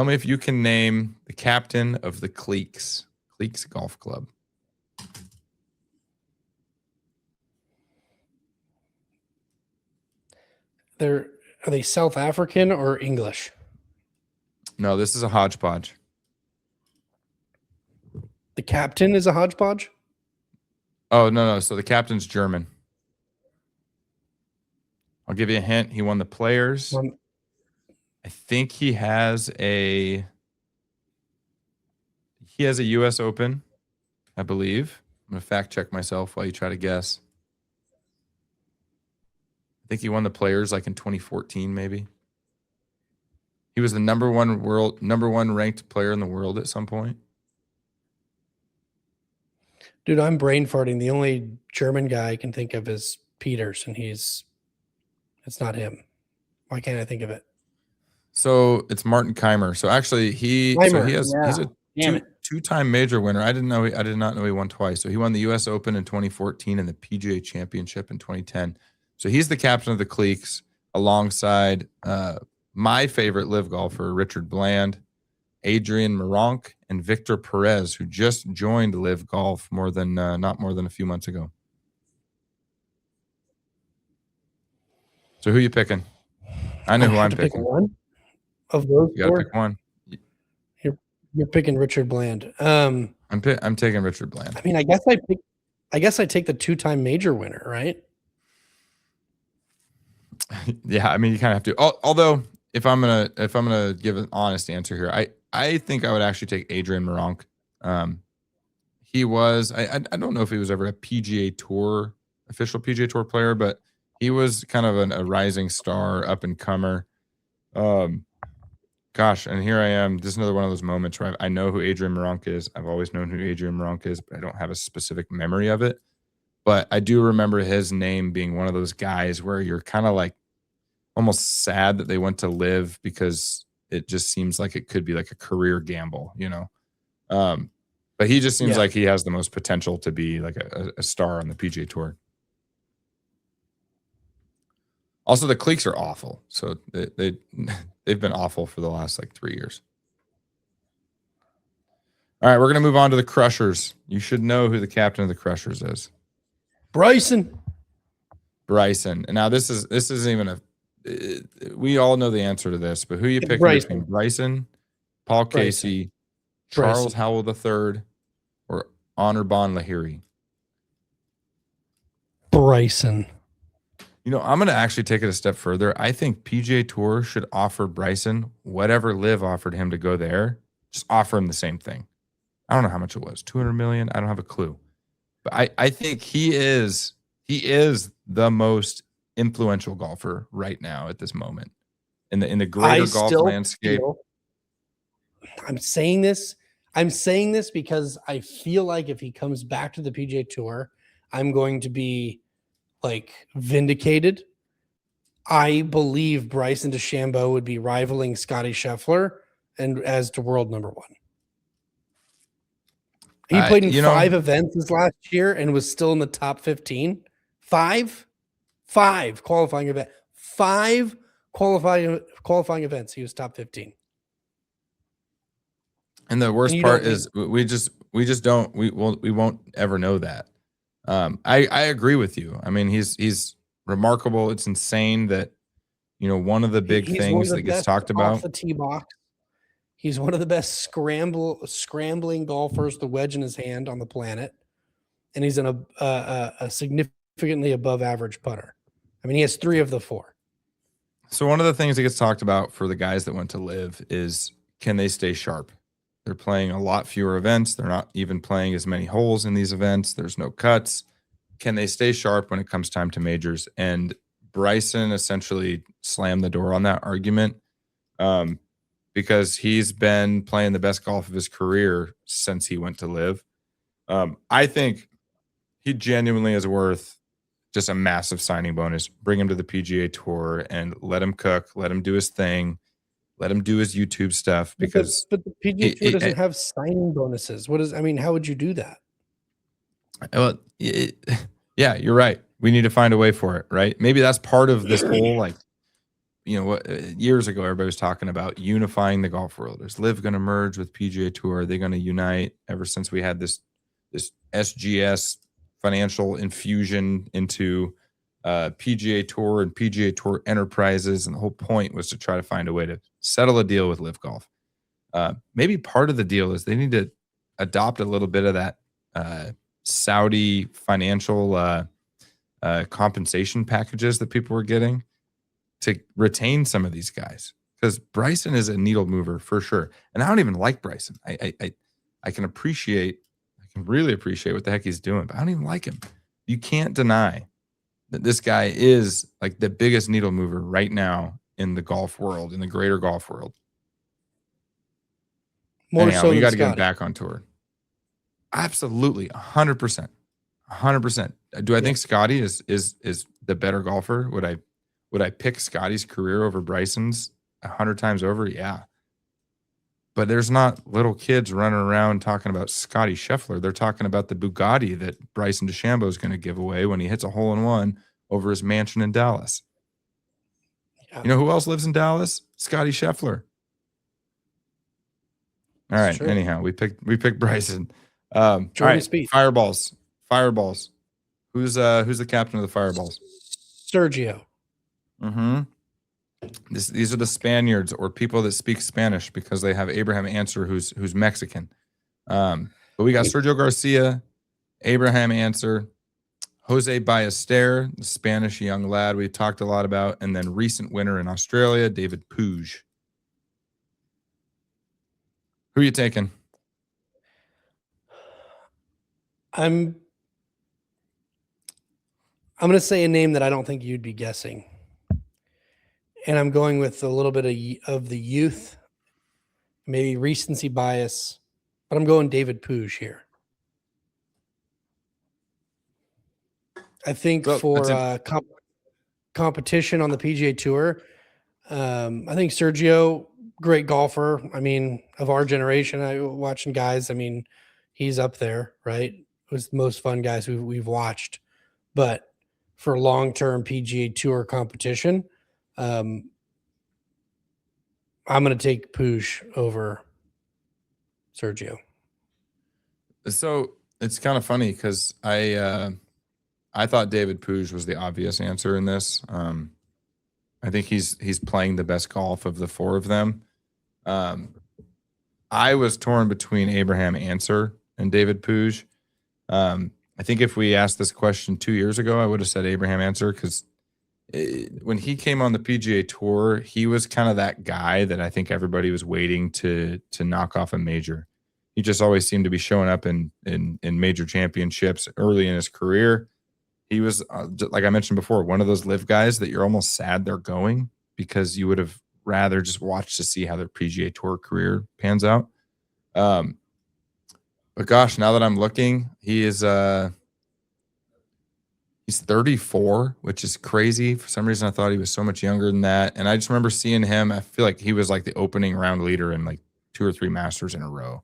me if you can name the captain of the Cleeks Golf Club. Are they South African or English? No, this is a hodgepodge. The captain is a hodgepodge? Oh, no. So the captain's German. I'll give you a hint. He won the Players. I think he has a U.S. Open, I believe. I'm going to fact check myself while you try to guess. I think he won the Players like in 2014, maybe. He was the number one ranked player in the world at some point. Dude, I'm brain farting. The only German guy I can think of is Peters, and it's not him. Why can't I think of it? So it's Martin Keimer. So actually he's a two-time major winner. I did not know he won twice. So he won the US Open in 2014 and the PGA Championship in 2010. So he's the captain of the Cleeks alongside my favorite live golfer, Richard Bland, Adrian Meronk, and Victor Perez, who just joined Live Golf not more than a few months ago. So who are you picking? I know who I'm picking. Pick one of those. You got to pick one. You're picking Richard Bland. I'm taking Richard Bland. I mean, I guess I take the 2-time major winner, right? Yeah, I mean, you kind of have to. Although, if I'm gonna give an honest answer here, I think I would actually take Adrian Meronk. He was I don't know if he was ever a official PGA Tour player, but he was kind of a rising star, up and comer. Gosh, and here I am. This is another one of those moments where I know who Adrian Meronk is. I've always known who Adrian Meronk is, but I don't have a specific memory of it. But I do remember his name being one of those guys where you're kind of like almost sad that they went to Live because it just seems like it could be like a career gamble, But he just seems like he has the most potential to be like a star on the PGA Tour. Also, the cliques are awful. So they've been awful for the last like 3 years. All right, we're gonna move on to the Crushers. You should know who the captain of the Crushers is. Bryson. Bryson. And now this isn't even a. We all know the answer to this, but who you picking Bryson. between Bryson, Paul Casey, Charles Howell III, or Anirban Lahiri? Bryson. You know, I'm going to actually take it a step further. I think PGA Tour should offer Bryson whatever Liv offered him to go there. Just offer him the same thing. I don't know how much it was. 200 million. I don't have a clue. But I think he is the most influential golfer right now at this moment in the greater golf landscape. I'm saying this because I feel like if he comes back to the PGA Tour, I'm going to be like vindicated. I believe Bryson DeChambeau would be rivaling Scotty Scheffler and as to world number one. He played in 5 events this last year and was still in the top 15. 5 qualifying event. 5 qualifying events. He was top 15. And the worst part is we won't ever know that. I agree with you. I mean, he's remarkable. It's insane that, you know, one of the big things that gets talked about the tee box. He's one of the best scrambling golfers, the wedge in his hand on the planet, and he's a significantly above average putter. I mean, he has 3 of the 4. So one of the things that gets talked about for the guys that went to Live is, can they stay sharp? They're playing a lot fewer events. They're not even playing as many holes in these events. There's no cuts. Can they stay sharp when it comes time to majors? And Bryson essentially slammed the door on that argument because he's been playing the best golf of his career since he went to Live. I think he genuinely is worth just a massive signing bonus. Bring him to the PGA Tour and let him cook, let him do his thing. Let him do his YouTube stuff because but the PGA Tour doesn't have signing bonuses. How would you do that? Well, yeah, you're right. We need to find a way for it, right? Maybe that's part of this whole, like, you know, what years ago everybody was talking about unifying the golf world. Is Liv going to merge with PGA Tour? Are they going to unite? Ever since we had this SGS financial infusion into PGA Tour and PGA Tour Enterprises, and the whole point was to try to find a way to settle a deal with Liv Golf. Maybe part of the deal is they need to adopt a little bit of that Saudi financial compensation packages that people were getting to retain some of these guys, because Bryson is a needle mover for sure. And I don't even like Bryson. I can really appreciate what the heck he's doing, but I don't even like him. You can't deny that this guy is like the biggest needle mover right now in the golf world, in the greater golf world. So we got to get him back on tour. Absolutely, 100%, 100%. Do I think Scotty is the better golfer? Would I pick Scotty's career over Bryson's 100 times over? Yeah. But there's not little kids running around talking about Scotty Scheffler. They're talking about the Bugatti that Bryson DeChambeau is going to give away when he hits a hole-in-one over his mansion in Dallas. Yeah. You know who else lives in Dallas? Scotty Scheffler. All right. True. Anyhow, we picked Bryson. All right. Speed. Fireballs. Who's the captain of the Fireballs? Sergio. Mm-hmm. These are the Spaniards, or people that speak Spanish, because they have Abraham Answer, who's Mexican. But we got Sergio Garcia, Abraham Answer, Jose Ballester, the Spanish young lad we talked a lot about, and then recent winner in Australia, David Puig. Who are you taking? I'm going to say a name that I don't think you'd be guessing. And I'm going with a little bit of the youth, maybe recency bias, but I'm going David Puig here. I think for competition on the PGA Tour, I think Sergio, great golfer. I mean, of our generation, watching guys, I mean, he's up there, right? It was the most fun guys we've watched. But for long-term PGA Tour competition. I'm going to take Puig over Sergio. So it's kind of funny because I thought David Puig was the obvious answer in this. I think he's playing the best golf of the four of them. I was torn between Abraham Answer and David Puig. I think if we asked this question 2 years ago, I would have said Abraham Answer because when he came on the PGA Tour, he was kind of that guy that I think everybody was waiting to knock off a major. He just always seemed to be showing up in major championships early in his career. He was, like I mentioned before, one of those live guys that you're almost sad they're going because you would have rather just watched to see how their PGA Tour career pans out. But gosh, now that I'm looking, he's 34, which is crazy. For some reason, I thought he was so much younger than that. And I just remember seeing him. I feel like he was like the opening round leader in like 2 or 3 Masters in a row.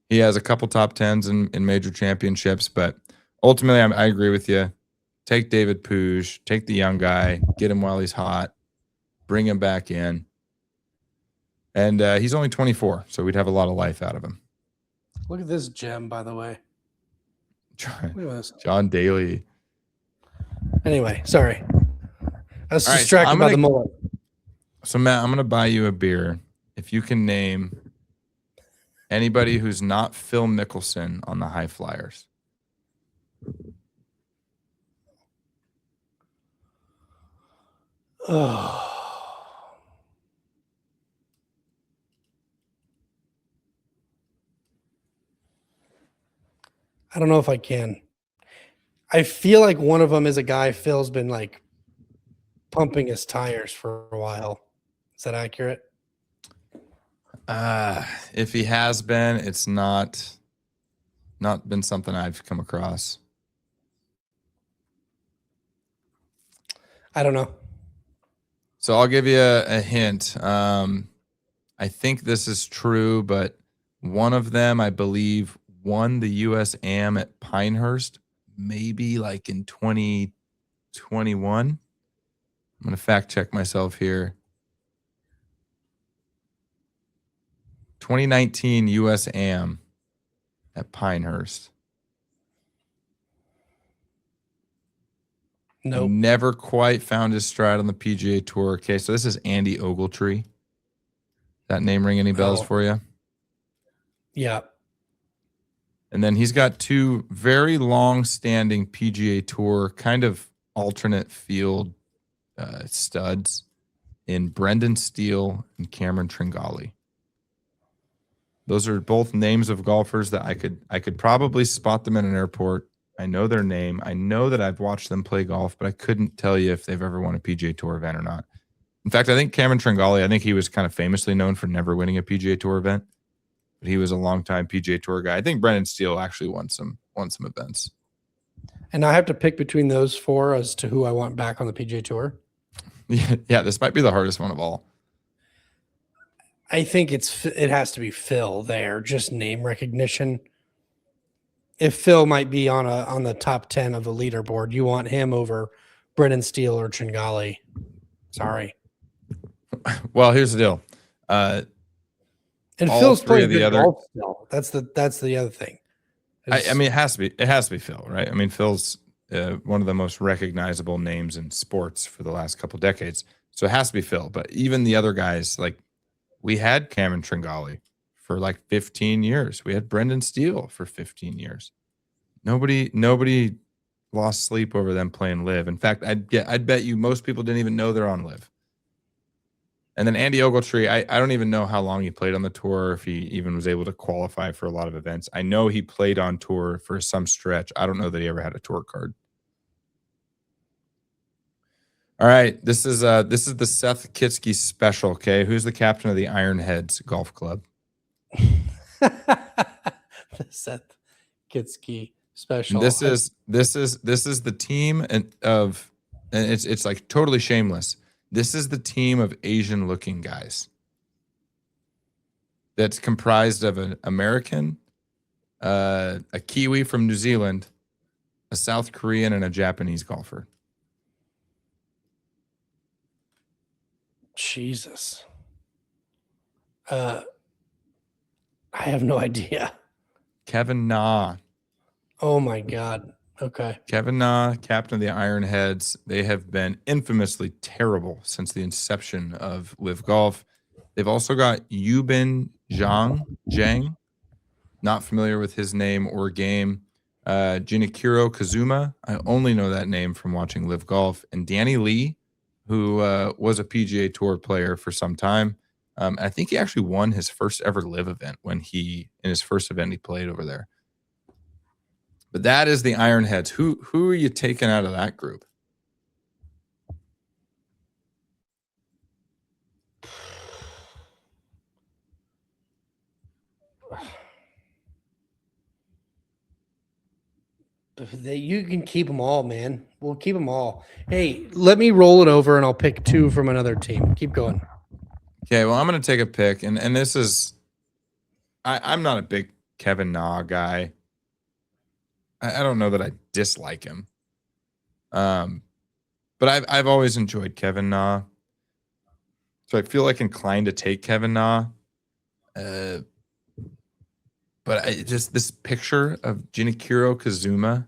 He has a couple top 10s in major championships, but ultimately, I agree with you. Take David Puig, take the young guy, get him while he's hot, bring him back in. And he's only 24, so we'd have a lot of life out of him. Look at this gem, by the way. Look at this. John Daly. Anyway, sorry. I was All right, distracted by the mullet. So, Matt, I'm going to buy you a beer if you can name anybody who's not Phil Mickelson on the High Flyers. Oh. I don't know if I can. I feel like one of them is a guy Phil's been like pumping his tires for a while. Is that accurate? If he has been, it's not been something I've come across. I don't know. So I'll give you a hint. I think this is true, but one of them, I believe, won the US Am at Pinehurst, maybe like in 2021. I'm going to fact check myself here. 2019 US Am at Pinehurst. Nope. Never quite found his stride on the PGA Tour. Okay, so this is Andy Ogletree. That name ring any bells for you? Yeah. And then he's got 2 very long-standing PGA Tour kind of alternate field studs in Brendan Steele and Cameron Tringali. Those are both names of golfers that I could probably spot them in an airport. I know their name. I know that I've watched them play golf, but I couldn't tell you if they've ever won a PGA Tour event or not. In fact, I think Cameron Tringali, I think he was kind of famously known for never winning a PGA Tour event, but he was a longtime PGA Tour guy. I think Brendan Steele actually won some events. And I have to pick between those 4 as to who I want back on the PGA Tour. Yeah, this might be the hardest one of all. I think it has to be Phil there, just name recognition. If Phil might be on the top 10 of the leaderboard, you want him over Brendan Steele or Tringali. Sorry. Well, here's the deal. And all Phil's 3 playing of the good other. golf still. That's the other thing. I mean, it has to be Phil, right? I mean, Phil's one of the most recognizable names in sports for the last couple decades, so it has to be Phil. But even the other guys, like we had Cameron Tringali for like 15 years. We had Brendan Steele for 15 years. Nobody lost sleep over them playing live. In fact, I'd bet you most people didn't even know they're on live. And then Andy Ogletree, I don't even know how long he played on the tour, if he even was able to qualify for a lot of events. I know he played on tour for some stretch. I don't know that he ever had a tour card. All right, this is the Seth Kitsky special. Okay, who's the captain of the Ironheads Golf Club? The Seth Kitsky special. And this is the team and it's like totally shameless. This is the team of Asian-looking guys. That's comprised of an American, a Kiwi from New Zealand, a South Korean, and a Japanese golfer. Jesus. I have no idea. Kevin Na. Oh my God. Okay. Kevin Na, captain of the Ironheads. They have been infamously terrible since the inception of Live Golf. They've also got Yubin Zhang. Not familiar with his name or game. Junichiro Kazuma. I only know that name from watching Live Golf. And Danny Lee, who was a PGA Tour player for some time. I think he actually won his first ever Live event in his first event he played over there. But that is the Ironheads. Who are you taking out of that group? You can keep them all, man. We'll keep them all. Hey, let me roll it over and I'll pick 2 from another team. Keep going. Okay, well, I'm going to take a pick. And this is, I'm not a big Kevin Na guy. I don't know that I dislike him. But I've always enjoyed Kevin Na. So I feel like inclined to take Kevin Na. But just this picture of Junichiro Kazuma,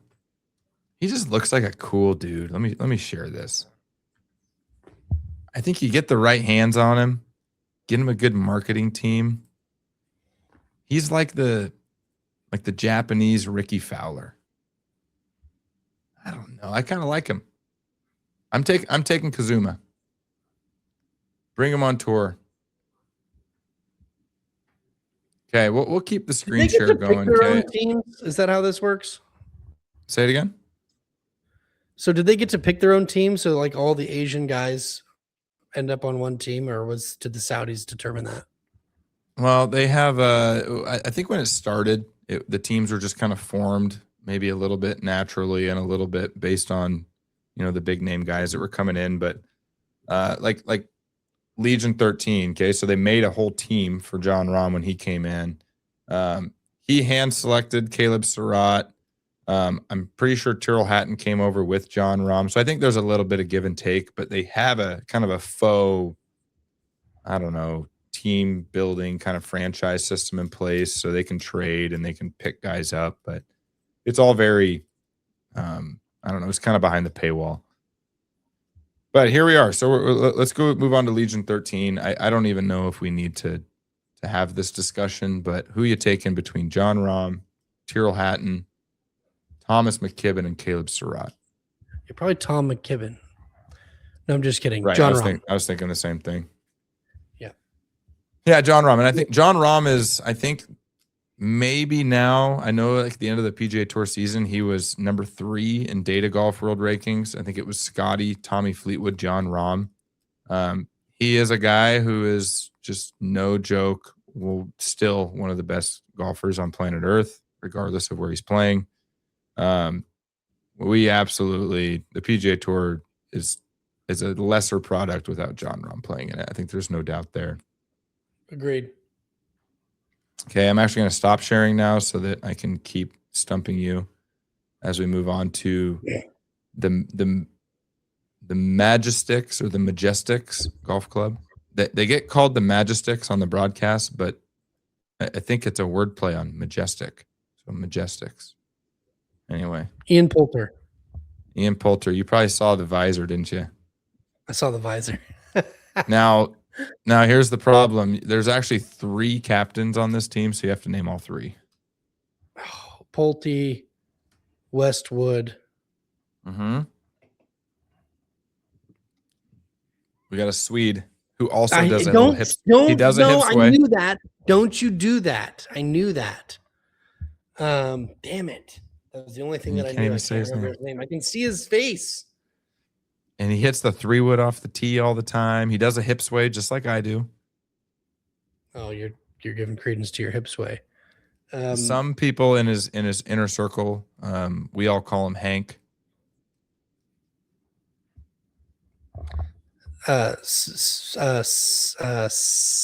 he just looks like a cool dude. Let me share this. I think you get the right hands on him, get him a good marketing team. He's like the Japanese Ricky Fowler. I don't know. I kind of like him. I'm taking Kazuma. Bring him on tour. Okay, we'll keep the screen share going. Okay. Teams? Is that how this works? Say it again. So did they get to pick their own team? So like all the Asian guys end up on one team, or did the Saudis determine that? Well, they have. I think when it started, the teams were just kind of formed, maybe a little bit naturally and a little bit based on, the big name guys that were coming in. But like Legion 13. Okay, so they made a whole team for Jon Rahm when he came in. He hand selected Caleb Surratt. I'm pretty sure Tyrrell Hatton came over with Jon Rahm. So I think there's a little bit of give and take, but they have a kind of a faux, I don't know, team building kind of franchise system in place so they can trade and they can pick guys up. But it's all very, I don't know, it's kind of behind the paywall. But here we are. So let's go move on to Legion 13. I don't even know if we need to have this discussion, but who you taking between Jon Rahm, Tyrrell Hatton, Thomas McKibben, and Caleb Surratt? You're probably Tom McKibben. No, I'm just kidding. Right. Jon Rahm. I was thinking the same thing. Yeah, Jon Rahm. And I think Jon Rahm is, maybe now, I know at the end of the PGA Tour season, he was number 3 in Data Golf World Rankings. I think it was Scotty, Tommy Fleetwood, Jon Rahm. He is a guy who is just no joke, still one of the best golfers on planet Earth, regardless of where he's playing. We absolutely, the PGA Tour is a lesser product without Jon Rahm playing in it. I think there's no doubt there. Agreed. Okay, I'm actually going to stop sharing now so that I can keep stumping you as we move on to the Majestics or the Majestics Golf Club. They get called the Majestics on the broadcast, but I think it's a wordplay on majestic. So Majestics. Anyway. Ian Poulter. You probably saw the visor, didn't you? I saw the visor. Now here's the problem. There's actually 3 captains on this team, so you have to name all 3. Oh, Pulte, Westwood. Mm-hmm. We got a Swede who also does a little hip. He does a hip sway. I knew that. Don't you do that? I knew that. Damn it! That was the only thing that I knew. I can't remember his name. I can see his face. And he hits the 3-wood off the tee all the time. He does a hip sway just like I do. Oh, you're giving credence to your hip sway. Some people in his inner circle, we all call him Hank.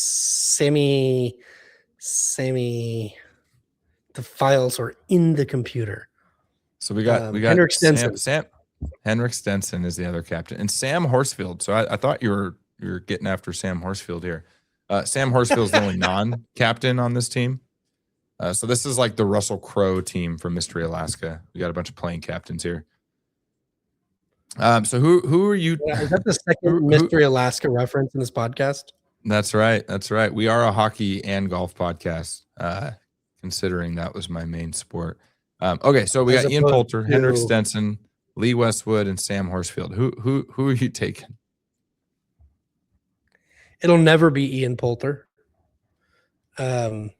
Sammy, the files are in the computer. So we got Henrik Stenson. Sam Henrik Stenson is the other captain, and Sam Horsfield. So I thought you were getting after Sam Horsfield here. Sam Horsfield's the only non-captain on this team. So this is like the Russell Crowe team from Mystery Alaska. We got a bunch of playing captains here. So who are you? Yeah, is that the second Mystery Alaska reference in this podcast? That's right. That's right. We are a hockey and golf podcast, considering that was my main sport. Okay, so we got Ian Poulter, Henrik Stenson, Lee Westwood, and Sam Horsfield. Who are you taking? It'll never be Ian Poulter. Other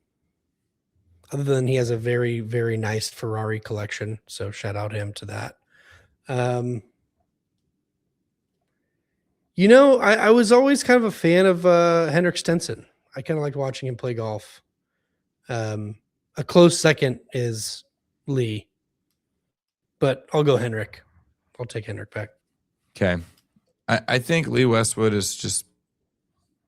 than he has a very, very nice Ferrari collection. So shout out him to that. I was always kind of a fan of Henrik Stenson. I kind of liked watching him play golf. A close second is Lee, but I'll go Henrik. I'll take Henrik back. Okay. I think Lee Westwood is just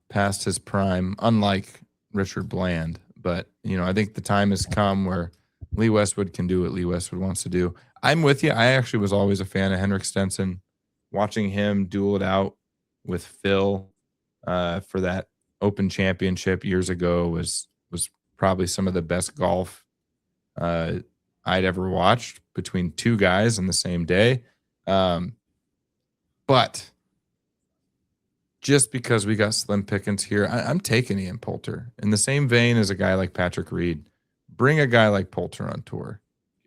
past his prime, unlike Richard Bland. But, I think the time has come where Lee Westwood can do what Lee Westwood wants to do. I'm with you. I actually was always a fan of Henrik Stenson. Watching him duel it out with Phil for that Open Championship years ago was probably some of the best golf I'd ever watched between two guys on the same day. But just because we got slim pickings here, I'm taking Ian Poulter in the same vein as a guy like Patrick Reed. Bring a guy like Poulter on tour.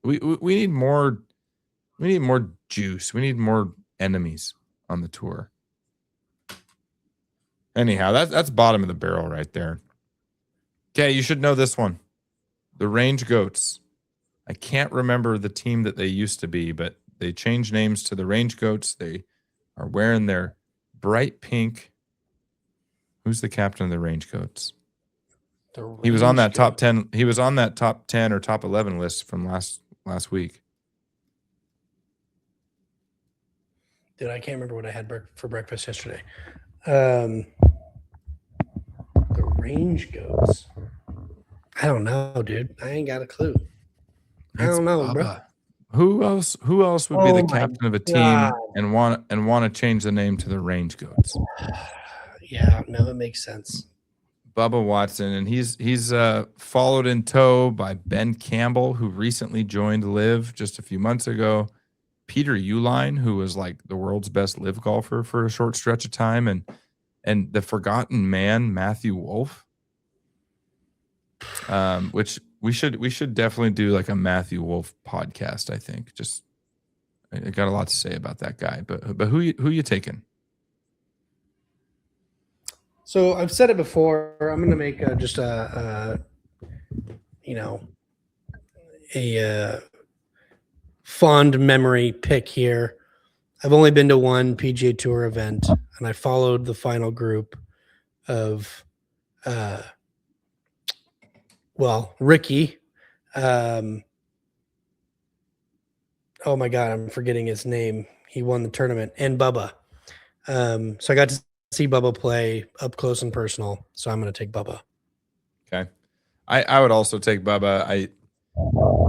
We need more. We need more juice. We need more enemies on the tour. Anyhow, that's bottom of the barrel right there. Okay, you should know this one. The Range Goats. I can't remember the team that they used to be, but they changed names to the Range Goats. They are wearing their bright pink. Who's the captain of the Range Goats? He was on that top 10. He was on that top 10 or top 11 list from last week. Dude, I can't remember what I had for breakfast yesterday. The Range Goats. I don't know, dude. I ain't got a clue. I don't know, bro. Who else would be the captain of a team and want to change the name to the Range Goats? Yeah, no, it makes sense. Bubba Watson, and he's followed in tow by Ben Campbell, who recently joined Live just a few months ago. Peter Uihlein, who was like the world's best Live golfer for a short stretch of time, and the forgotten man Matthew Wolff, which we should definitely do like a Matthew Wolff podcast. I think I got a lot to say about that guy. But who you taking? So I've said it before. I'm going to make just a fond memory pick here. I've only been to one PGA Tour event, and I followed the final group of, Ricky. Oh my God, I'm forgetting his name. He won the tournament, and Bubba. So I got to see Bubba play up close and personal, so I'm going to take Bubba. Okay. I would also take Bubba.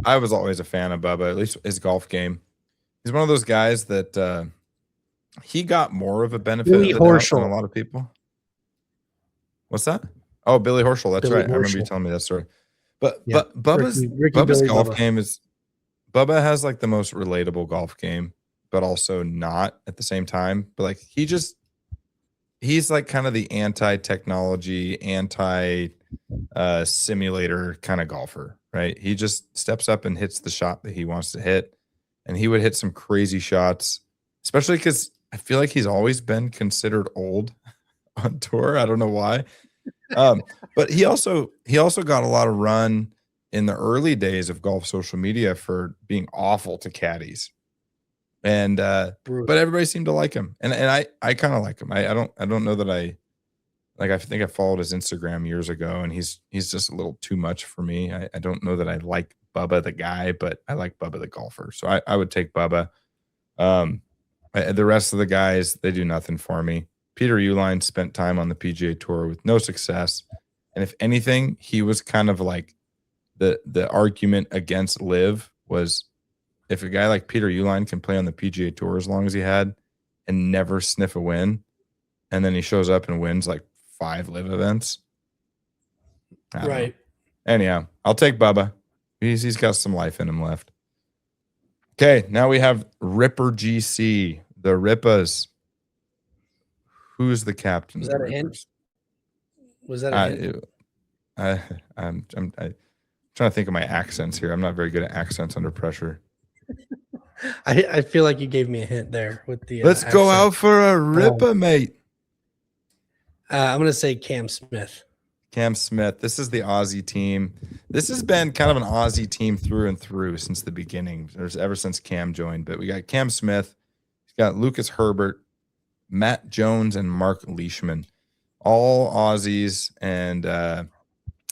I was always a fan of Bubba, at least his golf game. He's one of those guys that he got more of a benefit than a lot of people. What's that? Oh, Billy Horschel. That's right. I remember you telling me that story. But Bubba's golf game is Bubba has like the most relatable golf game, but also not at the same time. But like he's like kind of the anti-technology, anti-simulator kind of golfer, right? He just steps up and hits the shot that he wants to hit. And he would hit some crazy shots, especially because I feel like he's always been considered old on tour. I don't know why. But he also got a lot of run in the early days of golf social media for being awful to caddies. And but everybody seemed to like him, and I kind of like him. I don't know that I think I followed his Instagram years ago, and he's just a little too much for me. I don't know that I like Bubba the guy, but I like Bubba the golfer, so I would take Bubba. The rest of the guys, they do nothing for me. Peter Uihlein spent time on the PGA Tour with no success, and if anything, he was kind of like the argument against Live was if a guy like Peter Uihlein can play on the PGA Tour as long as he had and never sniff a win, and then he shows up and wins like 5 live events. I don't know. Anyhow, I'll take Bubba. He's got some life in him left. Okay, now we have Ripper GC, the Rippas. Who's the captain? Was that a hint? Was that a hint? I'm trying to think of my accents here. I'm not very good at accents under pressure. I feel like you gave me a hint there with the. Let's go out for a Ripper, mate. I'm going to say Cam Smith. Cam Smith. This is the Aussie team. This has been kind of an Aussie team through and through since the beginning. Ever since Cam joined. But we got Cam Smith. He's got Lucas Herbert, Matt Jones, and Mark Leishman. All Aussies. And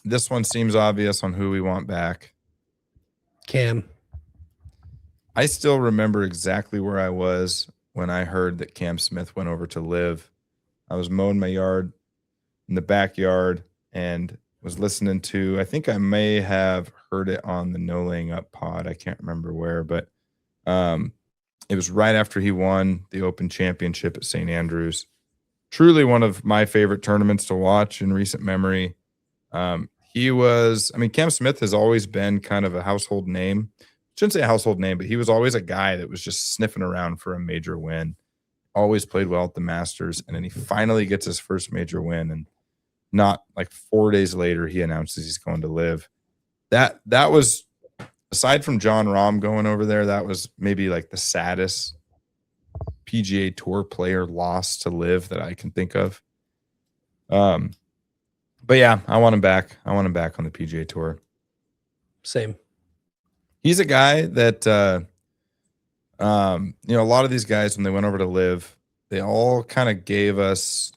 this one seems obvious on who we want back. Cam. I still remember exactly where I was when I heard that Cam Smith went over to live. I was mowing my yard in the backyard and was listening to, I think I may have heard it on the No Laying Up pod. I can't remember where, but it was right after he won the Open Championship at St. Andrews. Truly one of my favorite tournaments to watch in recent memory. Cam Smith has always been kind of a household name. Shouldn't say a household name, but he was always a guy that was just sniffing around for a major win. Always played well at the Masters, and then he finally gets his first major win, and not like 4 days later he announces he's going to live. That was, aside from Jon Rahm going over there, that was maybe like the saddest PGA Tour player loss to live that I can think of. But yeah, I want him back. I want him back on the PGA Tour. Same. He's a guy that a lot of these guys, when they went over to live, they all kind of gave us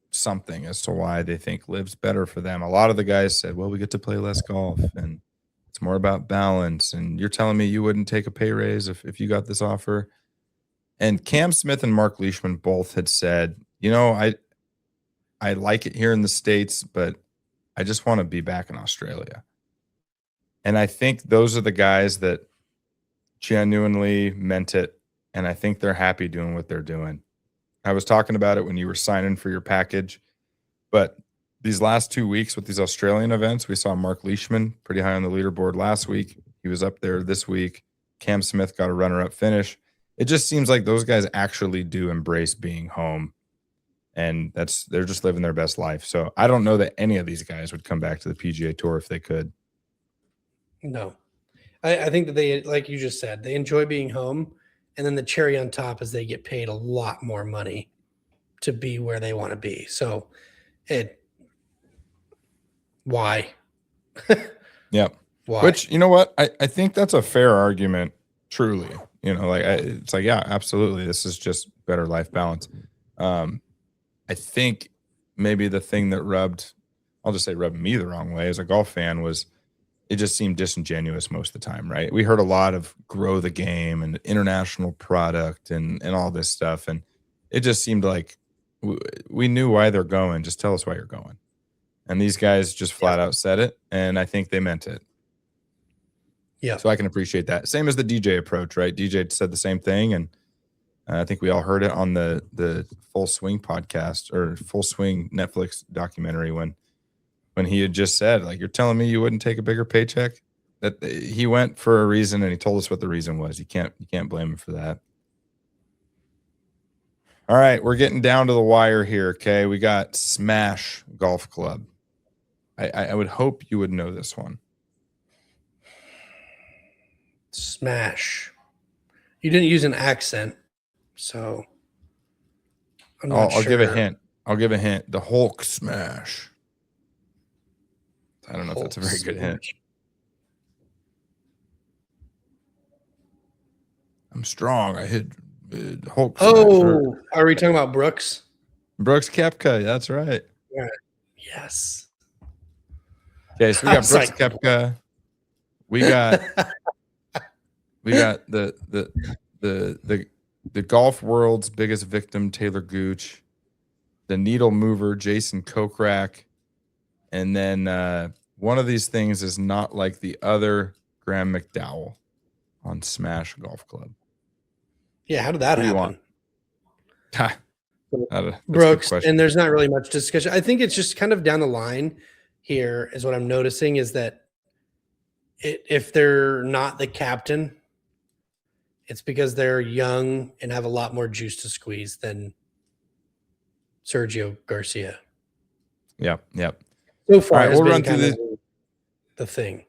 something as to why they think live's better for them. A lot of the guys said, well, we get to play less golf and it's more about balance. And you're telling me you wouldn't take a pay raise if you got this offer. And Cam Smith and Mark Leishman both had said, I like it here in the States, but I just want to be back in Australia. And I think those are the guys that genuinely meant it, and I think they're happy doing what they're doing. I was talking about it when you were signing for your package, but these last 2 weeks with these Australian events, we saw Mark Leishman pretty high on the leaderboard last week. He was up there this week. Cam Smith got a runner-up finish. It just seems like those guys actually do embrace being home, and they're just living their best life. So I don't know that any of these guys would come back to the PGA Tour if they could. No. I think that they, like you just said, they enjoy being home, and then the cherry on top is they get paid a lot more money to be where they want to be. So why? Yeah. Why? Which, you know what? I think that's a fair argument, truly. It's like, yeah, absolutely. This is just better life balance. I think maybe the thing that rubbed me the wrong way as a golf fan was it just seemed disingenuous most of the time, right? We heard a lot of grow the game and international product and all this stuff. And it just seemed like we knew why they're going. Just tell us why you're going. And these guys just flat out said it. And I think they meant it. Yeah. So I can appreciate that. Same as the DJ approach, right? DJ said the same thing. And I think we all heard it on the Full Swing podcast or Full Swing Netflix documentary when he had just said, like, you're telling me you wouldn't take a bigger paycheck? That he went for a reason, and he told us what the reason was. You can't blame him for that. All right, we're getting down to the wire here. Okay, we got Smash Golf Club. I would hope you would know this one. Smash. You didn't use an accent, so I'm not sure. I'll give a hint. The Hulk Smash. I don't know if that's a very good hint. I'm strong. I hit Hulk. Oh, are we talking about Brooks? Brooks Koepka. That's right. Yeah. Yes. Okay, so we got Brooks Koepka. We got the golf world's biggest victim, Taylor Gooch. The needle mover, Jason Kokrak. And then one of these things is not like the other, Graham McDowell on Smash Golf Club? Yeah, how did that Who do you happen? want? Ha, that's a good Brooks, question. and there's not really much discussion. I think it's just kind of down the line here is what I'm noticing is that if they're not the captain, it's because they're young and have a lot more juice to squeeze than Sergio Garcia. Yep. So far, All right, has we'll been run through kind of the thing.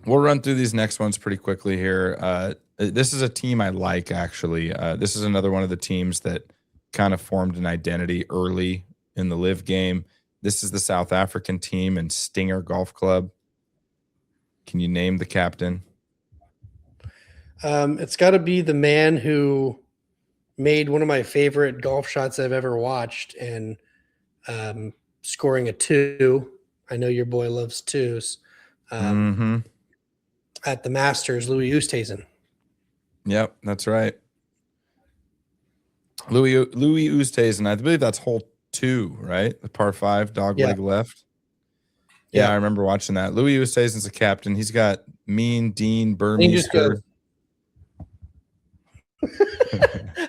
We'll run through these next ones pretty quickly here. This is a team I like, actually. This is another one of the teams that kind of formed an identity early in the live game. This is the South African team and Stinger Golf Club. Can you name the captain? It's got to be the man who made one of my favorite golf shots I've ever watched and scoring a 2. I know your boy loves 2s. At the Masters, Louis Oosthuizen. Yep, that's right. Louis Oosthuizen. I believe that's hole 2, right? The par 5 dog leg left. Yeah, I remember watching that. Louis Oosthuizen's the captain. He's got Mean Dean Burmeister.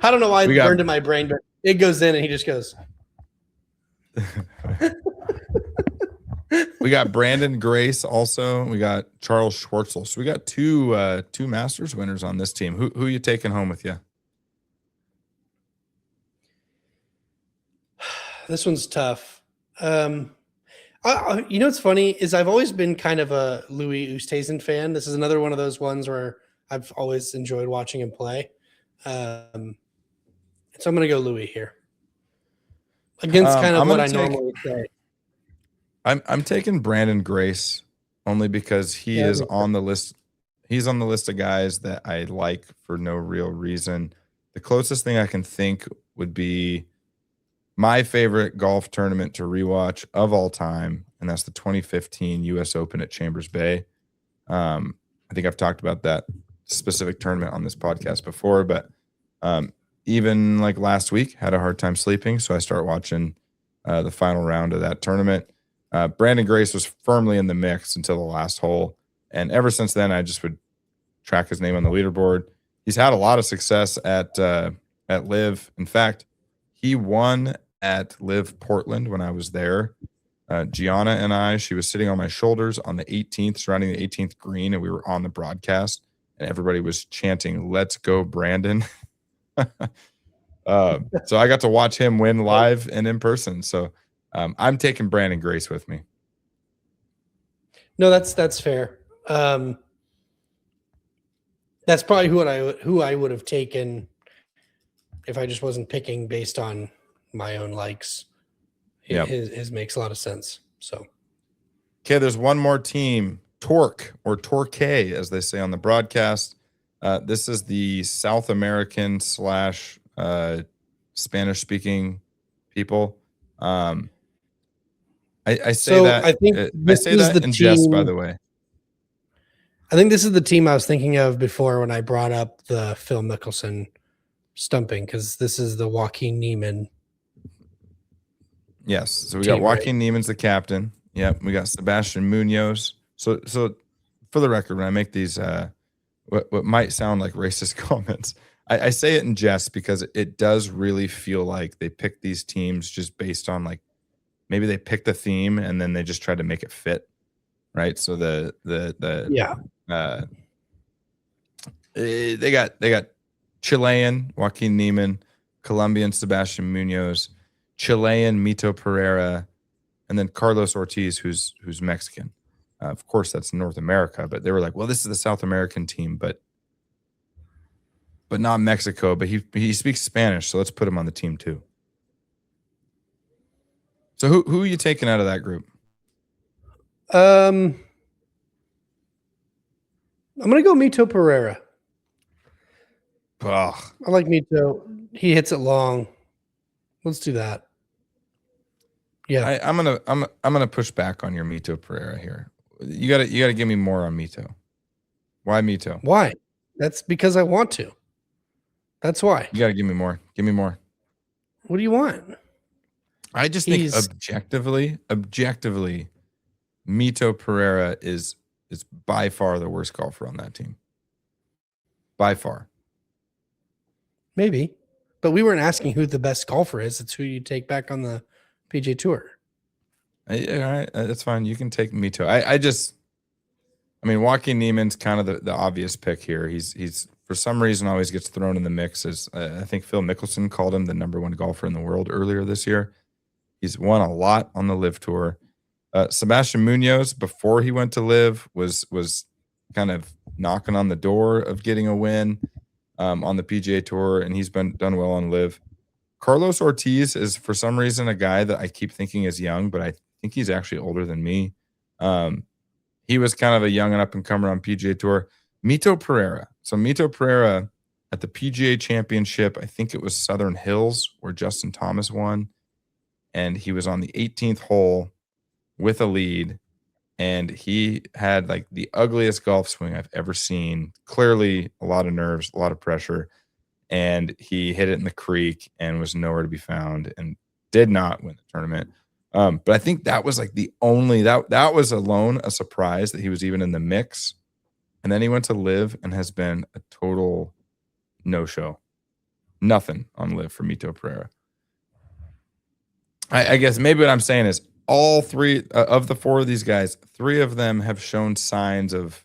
I don't know why it burned in my brain, but it goes in and he just goes. We got Brandon Grace also. We got Charles Schwartzel. So we got two Masters winners on this team. Who are you taking home with you? This one's tough. You know what's funny is I've always been kind of a Louis Oosthuizen fan. This is another one of those ones where I've always enjoyed watching him play. So I'm going to go Louis here. Against kind of what I normally say. I'm taking Brandon Grace only because he is on the list. He's on the list of guys that I like for no real reason. The closest thing I can think would be my favorite golf tournament to rewatch of all time, and that's the 2015 U.S. Open at Chambers Bay. I think I've talked about that specific tournament on this podcast before, but even like last week, had a hard time sleeping, so I started watching the final round of that tournament. Brandon Grace was firmly in the mix until the last hole, and ever since then, I just would track his name on the leaderboard. He's had a lot of success at Live. In fact, he won at Live Portland when I was there. Gianna and I, she was sitting on my shoulders on the 18th, surrounding the 18th green, and we were on the broadcast, and everybody was chanting, "Let's go, Brandon." So I got to watch him win live and in person. So I'm taking Brandon Grace with me. No, that's fair. That's probably who I would have taken if I just wasn't picking based on my own likes. His makes a lot of sense. So, okay, there's one more team, Torque or Torque, as they say on the broadcast. This is the South American / Spanish-speaking people. I say that. I think I say that in jest, by the way. I think this is the team I was thinking of before when I brought up the Phil Mickelson stumping, because this is the Joaquin Niemann. Yes, so we got Joaquin Niemann's the captain. Yep, we got Sebastian Munoz. So for the record, when I make these what might sound like racist comments, I say it in jest because it does really feel like they pick these teams just based on like maybe they picked a theme and then they just tried to make it fit, right? So they got Chilean Joaquin Niemann, Colombian Sebastian Munoz, Chilean Mito Pereira, and then Carlos Ortiz, who's Mexican. Of course, that's North America, but they were like, well, this is the South American team, but not Mexico. But he speaks Spanish, so let's put him on the team too. So who are you taking out of that group? I'm gonna go Mito Pereira. Ugh. I like Mito. He hits it long. Let's do that. Yeah, I'm gonna push back on your Mito Pereira here. You gotta give me more on Mito. Why Mito? Why? That's because I want to. That's why. You gotta give me more. Give me more. What do you want? I just think objectively, Mito Pereira is by far the worst golfer on that team. by far. Maybe, but we weren't asking who the best golfer is. It's who you take back on the PGA Tour. All right, that's fine. You can take Mito. I mean, Joaquin Niemann's kind of the obvious pick here. He's for some reason always gets thrown in the mix as I think Phil Mickelson called him the #1 golfer in the world earlier this year. He's won a lot on the LIV Tour. Sebastian Munoz, before he went to LIV, was kind of knocking on the door of getting a win on the PGA Tour, and he's done well on LIV. Carlos Ortiz is for some reason a guy that I keep thinking is young, but I think he's actually older than me. He was kind of a young and up-and-comer on PGA Tour. Mito Pereira. So Mito Pereira at the PGA Championship, I think it was Southern Hills where Justin Thomas won, and he was on the 18th hole with a lead, and he had like the ugliest golf swing I've ever seen. Clearly a lot of nerves, a lot of pressure, and he hit it in the creek and was nowhere to be found and did not win the tournament. But I think that was like the only that was alone a surprise that he was even in the mix. And then he went to LIV and has been a total no-show. Nothing on LIV for Mito Pereira. I guess maybe what I'm saying is all three of the four of these guys, three of them have shown signs of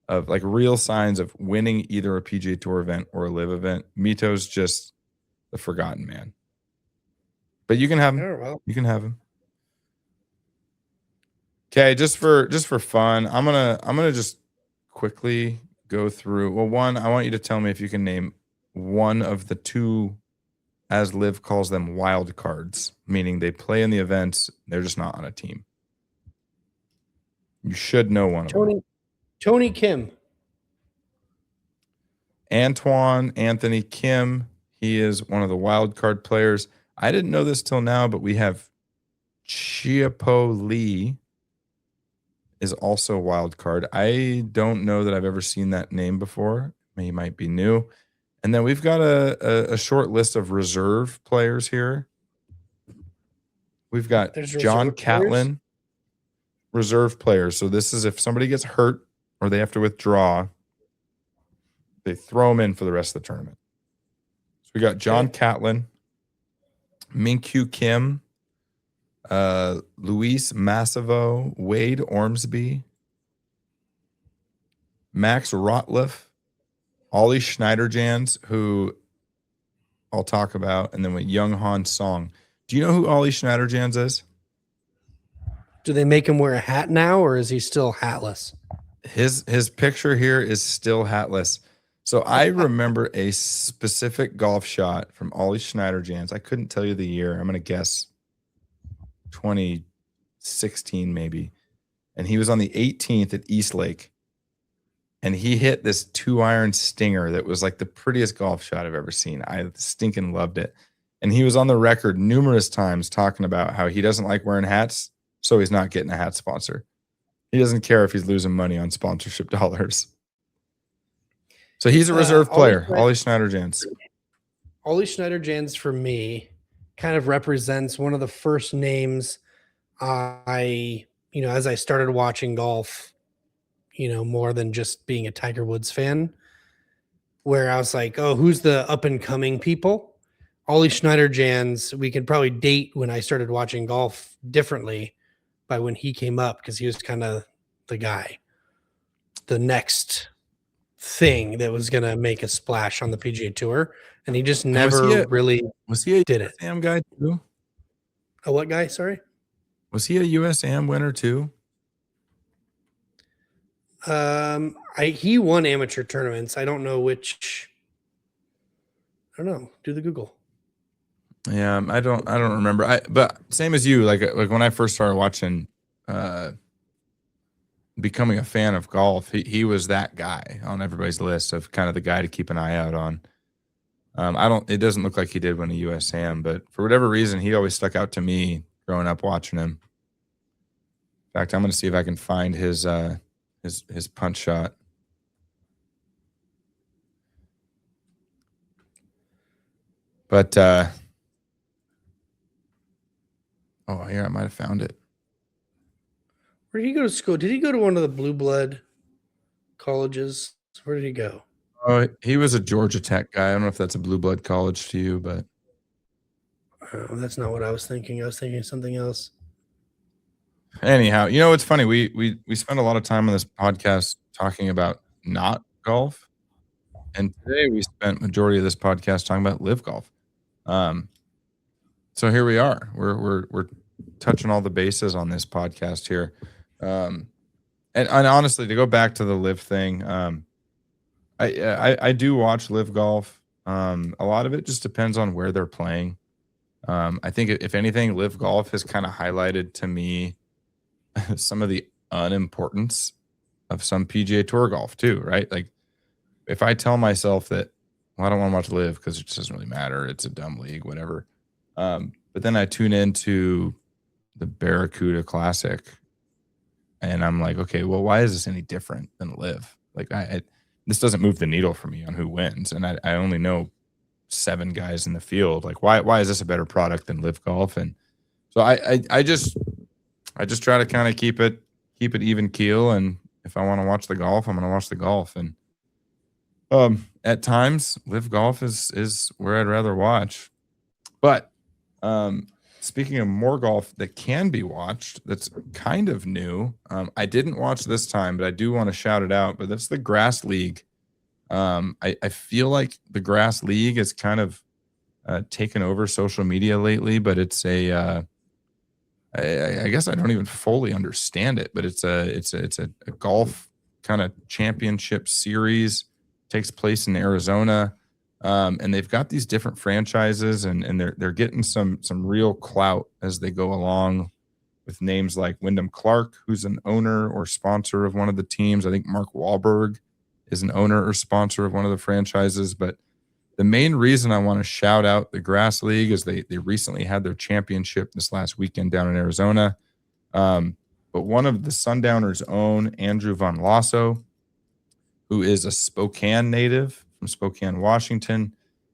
like real signs of winning either a PGA Tour event or a LIV event. Mito's just the forgotten man. But you can have him. Oh, well. You can have him. Okay, just for fun, I'm gonna just quickly go through. Well, one, I want you to tell me if you can name one of the two, as LIV calls them, wild cards, meaning they play in the events, they're just not on a team. You should know one of them. Tony Kim. Anthony Kim. He is one of the wild card players. I didn't know this till now, but we have Chiapo Lee is also a wild card. I don't know that I've ever seen that name before. He might be new. And then we've got a short list of reserve players here. We've got John Catlin, reserve players. So this is if somebody gets hurt or they have to withdraw, they throw them in for the rest of the tournament. So we got John Catlin, Minkyu Kim, Luis Massivo, Wade Ormsby, Max Rotliff, Ollie Schneiderjans, who I'll talk about, and then with Young Han Song. Do you know who Ollie Schneiderjans is? Do they make him wear a hat now, or is he still hatless? His picture here is still hatless. So I remember a specific golf shot from Ollie Schneiderjans. I couldn't tell you the year. I'm going to guess 2016 maybe. And he was on the 18th at Eastlake. And he hit this 2-iron stinger that was like the prettiest golf shot I've ever seen. I stinking loved it. And he was on the record numerous times talking about how he doesn't like wearing hats, so he's not getting a hat sponsor. He doesn't care if he's losing money on sponsorship dollars. So he's a reserve player, Ollie Schneiderjans. Ollie Schneiderjans for me kind of represents one of the first names I, as I started watching golf, more than just being a Tiger Woods fan, where I was like, oh, who's the up and coming people? Ollie Schneiderjans, we could probably date when I started watching golf differently by when he came up, because he was kind of the guy, the next thing that was going to make a splash on the PGA Tour. And he just never really was he a did it. USAM guy too? A what guy? Sorry. Was he a USAM winner too? He won amateur tournaments. I don't know which. I don't know. Do the Google. Yeah, I don't remember. But same as you, like when I first started watching, becoming a fan of golf, he was that guy on everybody's list of kind of the guy to keep an eye out on. It doesn't look like he did win a USAM, but for whatever reason, he always stuck out to me growing up watching him. In fact, I'm going to see if I can find his punch shot. But here, I might have found it. Where did he go to school? Did he go to one of the blue blood colleges? Where did he go? Oh, he was a Georgia Tech guy. I don't know if that's a blue blood college to you, but That's not what I was thinking. I was thinking of something else. anyhow, it's funny. We spend a lot of time on this podcast talking about not golf, and today we spent majority of this podcast talking about live golf. Um, so here we are. We're touching all the bases on this podcast here. And honestly, to go back to the live thing, I do watch live golf. A lot of it just depends on where they're playing. I think if anything, live golf has kind of highlighted to me some of the unimportance of some PGA Tour golf too, right? Like if I tell myself that, well, I don't want to watch live because it just doesn't really matter, it's a dumb league, whatever. But then I tune into the Barracuda Classic, and I'm like, okay, well, why is this any different than live? Like this doesn't move the needle for me on who wins, and I only know 7 guys in the field. Like why is this a better product than live golf? And so I just try to kind of keep it even keel, and if I want to watch the golf, I'm going to watch the golf. And at times live golf is where I'd rather watch. But speaking of more golf that can be watched, that's kind of new. I didn't watch this time, but I do want to shout it out. But that's the Grass League. I feel like the Grass League has kind of taken over social media lately, but it's I guess I don't even fully understand it, but it's a golf kind of championship series. Takes place in Arizona. And they've got these different franchises, and they're getting some real clout as they go along, with names like Wyndham Clark, who's an owner or sponsor of one of the teams. I think Mark Wahlberg is an owner or sponsor of one of the franchises. But the main reason I want to shout out the Grass League is they recently had their championship this last weekend down in Arizona. But one of the Sundowners' own, Andrew Von Lasso, who is a Spokane native from Spokane, Washington.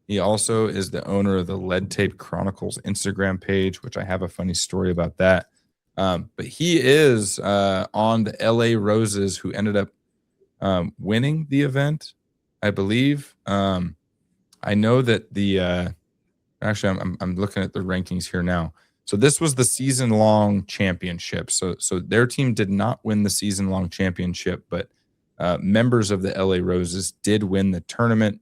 He also is the owner of the Lead Tape Chronicles Instagram page, which I have a funny story about that. But he is on the LA Roses, who ended up winning the event, I believe. I know that the actually I'm looking at the rankings here now. So this was the season-long championship. So their team did not win the season-long championship, but members of the LA Roses did win the tournament.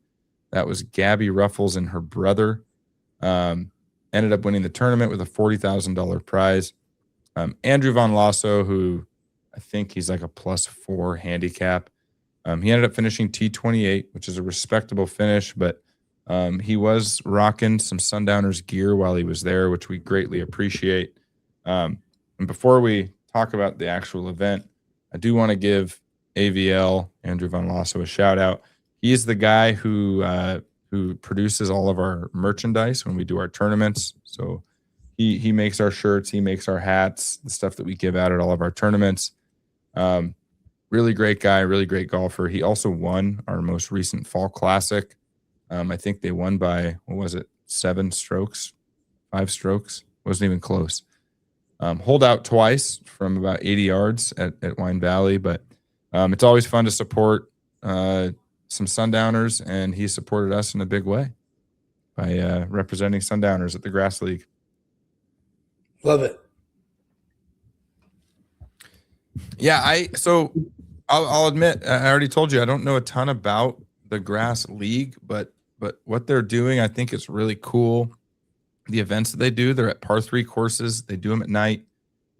That was Gabby Ruffles and her brother. Ended up winning the tournament with a $40,000 prize. Andrew Von Lasso, who I think he's like a +4 handicap. He ended up finishing T28, which is a respectable finish, but he was rocking some Sundowners gear while he was there, which we greatly appreciate. And before we talk about the actual event, I do want to give AVL, Andrew Von Lasso, a shout out. He's the guy who produces all of our merchandise when we do our tournaments. So he makes our shirts, he makes our hats, the stuff that we give out at all of our tournaments. Really great guy, really great golfer. He also won our most recent Fall Classic. I think they won by, 7 strokes, 5 strokes. Wasn't even close. Hold out twice from about 80 yards at Wine Valley, but it's always fun to support some Sundowners, and he supported us in a big way by representing Sundowners at the Grass League. Love it. Yeah, I'll admit, I already told you I don't know a ton about the Grass League, but what they're doing, I think it's really cool. The events that they do, they're at par 3 courses. They do them at night.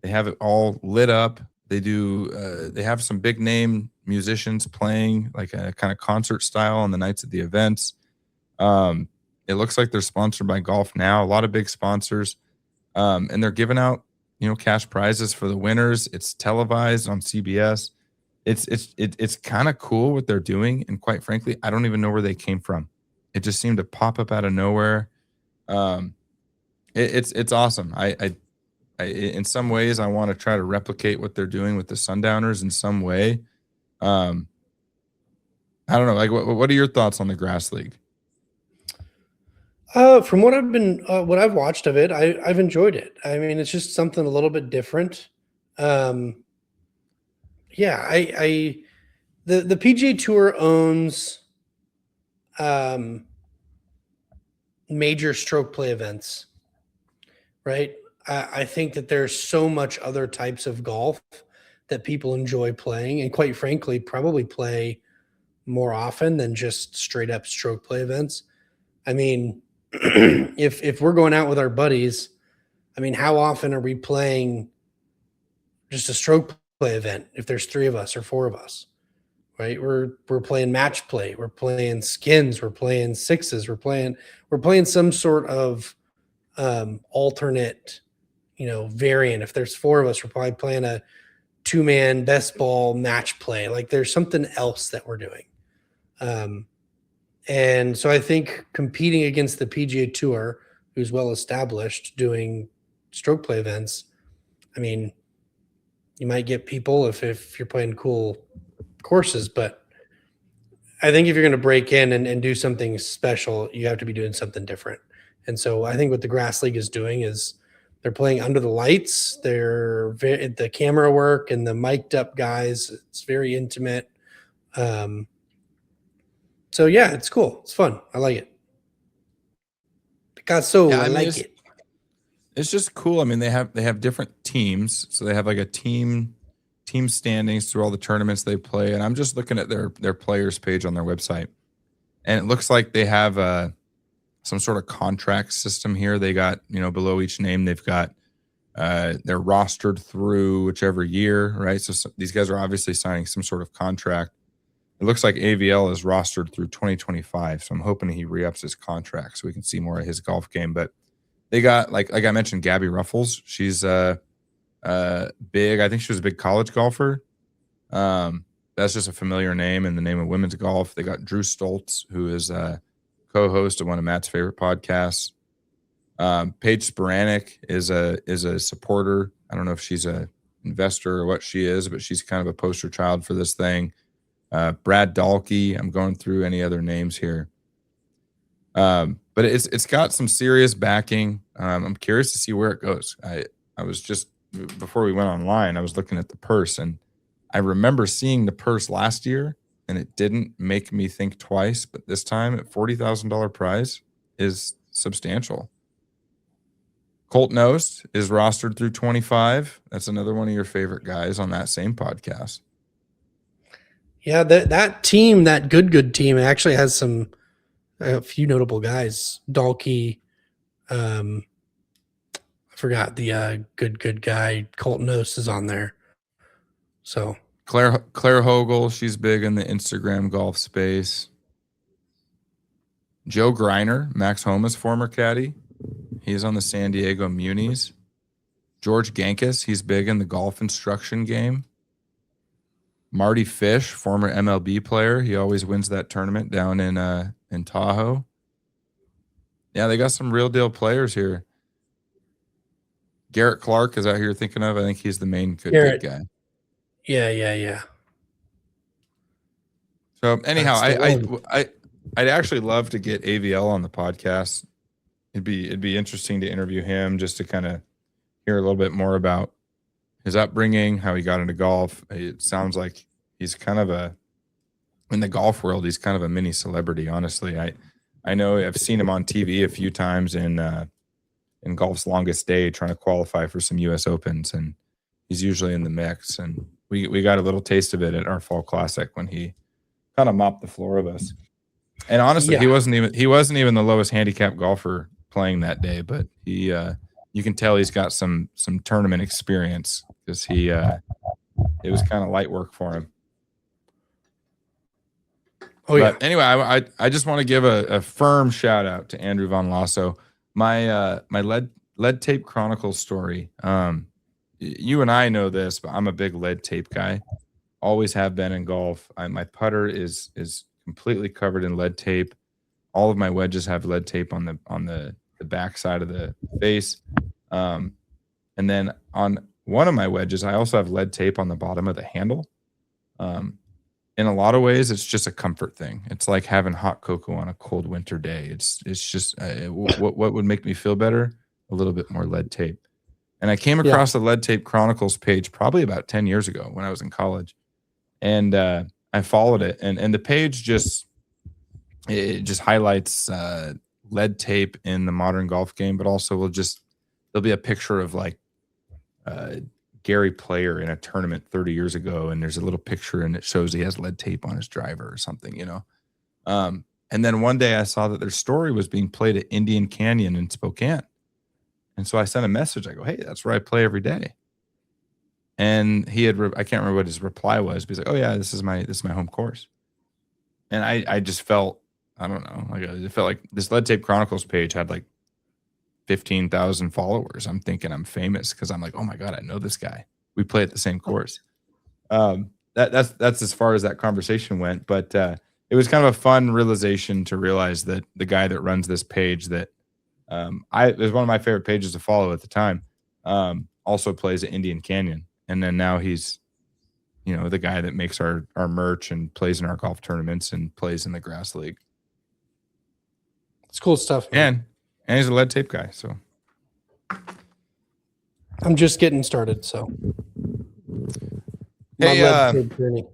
They have it all lit up. They do. They have some big name musicians playing like a kind of concert style on the nights of the events. It looks like they're sponsored by Golf Now. A lot of big sponsors, and they're giving out cash prizes for the winners. It's televised on CBS. It's kind of cool what they're doing, and quite frankly, I don't even know where they came from. It just seemed to pop up out of nowhere. It's awesome. I in some ways I want to try to replicate what they're doing with the Sundowners in some way. I don't know. Like, what are your thoughts on the Grass League? From what I've watched of it, I've enjoyed it. I mean, it's just something a little bit different. The PGA Tour owns major stroke play events, right? I think that there's so much other types of golf that people enjoy playing, and quite frankly, probably play more often than just straight up stroke play events. I mean, if we're going out with our buddies, I mean, how often are we playing just a stroke play event if there's 3 of us or 4 of us? Right? We're playing match play, we're playing skins, we're playing sixes, we're playing some sort of alternate, variant. If there's 4 of us, we're probably playing a 2-man best ball match play. Like there's something else that we're doing. And so I think competing against the PGA Tour, who's well established doing stroke play events, I mean, you might get people if you're playing cool courses, but I think if you're going to break in and do something special, you have to be doing something different. And so I think what the Grass League is doing is they're playing under the lights. The camera work and the mic'd up guys. It's very intimate. So yeah, it's cool. It's fun. I like it. Picasso, Yeah, I mean, like it. It's just cool. I mean, they have different teams, so they have like a team standings through all the tournaments they play. And I'm just looking at their players page on their website, and it looks like they have some sort of contract system here. They got, below each name, they've got they're rostered through whichever year, right? So these guys are obviously signing some sort of contract. It looks like AVL is rostered through 2025, so I'm hoping he re-ups his contract so we can see more of his golf game. But they got, like I mentioned, Gabby Ruffles. She's big. I think she was a big college golfer. That's just a familiar name in the name of women's golf. They got Drew Stoltz, who is a co-host of one of Matt's favorite podcasts. Paige Spiranek is a supporter. I don't know if she's a investor or what she is, but she's kind of a poster child for this thing. Brad Dahlke. I'm going through any other names here. But it's got some serious backing. I'm curious to see where it goes. I was just, before we went online, I was looking at the purse, and I remember seeing the purse last year, and it didn't make me think twice. But this time, at $40,000 prize is substantial. Colt Knost is rostered through 25. That's another one of your favorite guys on that same podcast. Yeah, that team, that good team, actually has a few notable guys. Dahlke, I forgot the good guy. Colt Knost is on there. So Claire Hogel, she's big in the Instagram golf space. Joe Greiner, Max Homa's former caddy. He's on the San Diego Munis. George Gankus, he's big in the golf instruction game. Marty Fish, former MLB player. He always wins that tournament down in Tahoe. Yeah, they got some real deal players here. Garrett Clark is out here thinking of. I think he's the main good guy. Yeah. So anyhow, I'd actually love to get AVL on the podcast. It'd be interesting to interview him, just to kind of hear a little bit more about his upbringing, how he got into golf. It sounds like he's kind of in the golf world, he's kind of a mini celebrity, honestly. I know I've seen him on TV a few times in Golf's Longest Day, trying to qualify for some US Opens, and he's usually in the mix. And we got a little taste of it at our Fall Classic when he kind of mopped the floor of us. And honestly, yeah, he wasn't even the lowest handicap golfer playing that day, but he you can tell he's got some tournament experience, because it was kind of light work for him. But anyway, I just want to give a firm shout out to Andrew Von Lasso. My lead tape chronicles story. You and I know this, but I'm a big lead tape guy. Always have been in golf. My putter is completely covered in lead tape. All of my wedges have lead tape on the back side of the face. And then on one of my wedges, I also have lead tape on the bottom of the handle. In a lot of ways, it's just a comfort thing. It's like having hot cocoa on a cold winter day. It's just what would make me feel better? A little bit more lead tape. And I came across the Lead Tape Chronicles page probably about 10 years ago when I was in college. And I followed it. And the page just, it just highlights lead tape in the modern golf game, but also there'll be a picture of like Gary Player in a tournament 30 years ago, and there's a little picture and it shows he has lead tape on his driver or something, and then one day I saw that their story was being played at Indian Canyon in Spokane. And so I sent a message. I go, hey, that's where I play every day. And he had, I can't remember what his reply was, but he's like, oh yeah, this is my home course. And I just felt, I don't know, like it felt like this Lead Tape Chronicles page had like 15,000 followers. I'm thinking I'm famous because I'm like, oh my God, I know this guy. We play at the same course. That's as far as that conversation went. But it was kind of a fun realization to realize that the guy that runs this page that it was one of my favorite pages to follow at the time, also plays at Indian Canyon. And then now he's, the guy that makes our merch and plays in our golf tournaments and plays in the grass league. It's cool stuff, man. And he's a lead tape guy. So I'm just getting started. So, hey,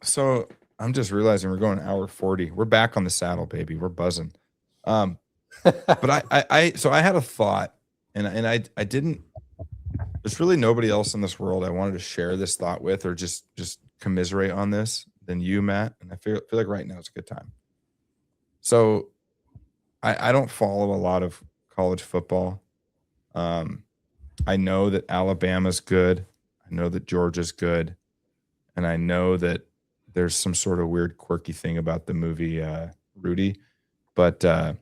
so I'm just realizing we're going hour 40. We're back on the saddle, baby. We're buzzing. But I had a thought, and I didn't. There's really nobody else in this world I wanted to share this thought with, or just commiserate on this than you, Matt. And I feel like right now it's a good time. So I don't follow a lot of college football. I know that Alabama's good. I know that Georgia's good. And I know that there's some sort of weird, quirky thing about the movie Rudy. But the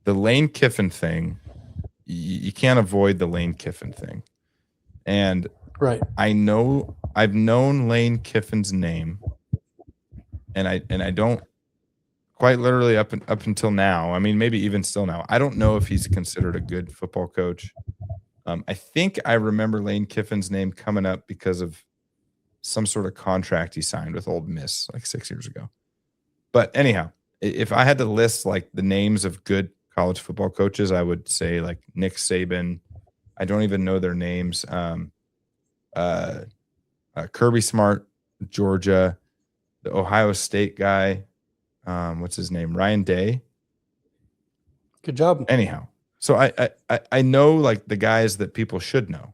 Lane Kiffin thing, you can't avoid the Lane Kiffin thing. And right, I've known Lane Kiffin's name, and I don't quite literally up until now. I mean, maybe even still now, I don't know if he's considered a good football coach. I think I remember Lane Kiffin's name coming up because of some sort of contract he signed with Ole Miss like 6 years ago. But anyhow, if I had to list like the names of good college football coaches, I would say like Nick Saban. I don't even know their names. Kirby Smart, Georgia, the Ohio State guy. What's his name? Ryan Day. Good job. Anyhow, so I know like the guys that people should know.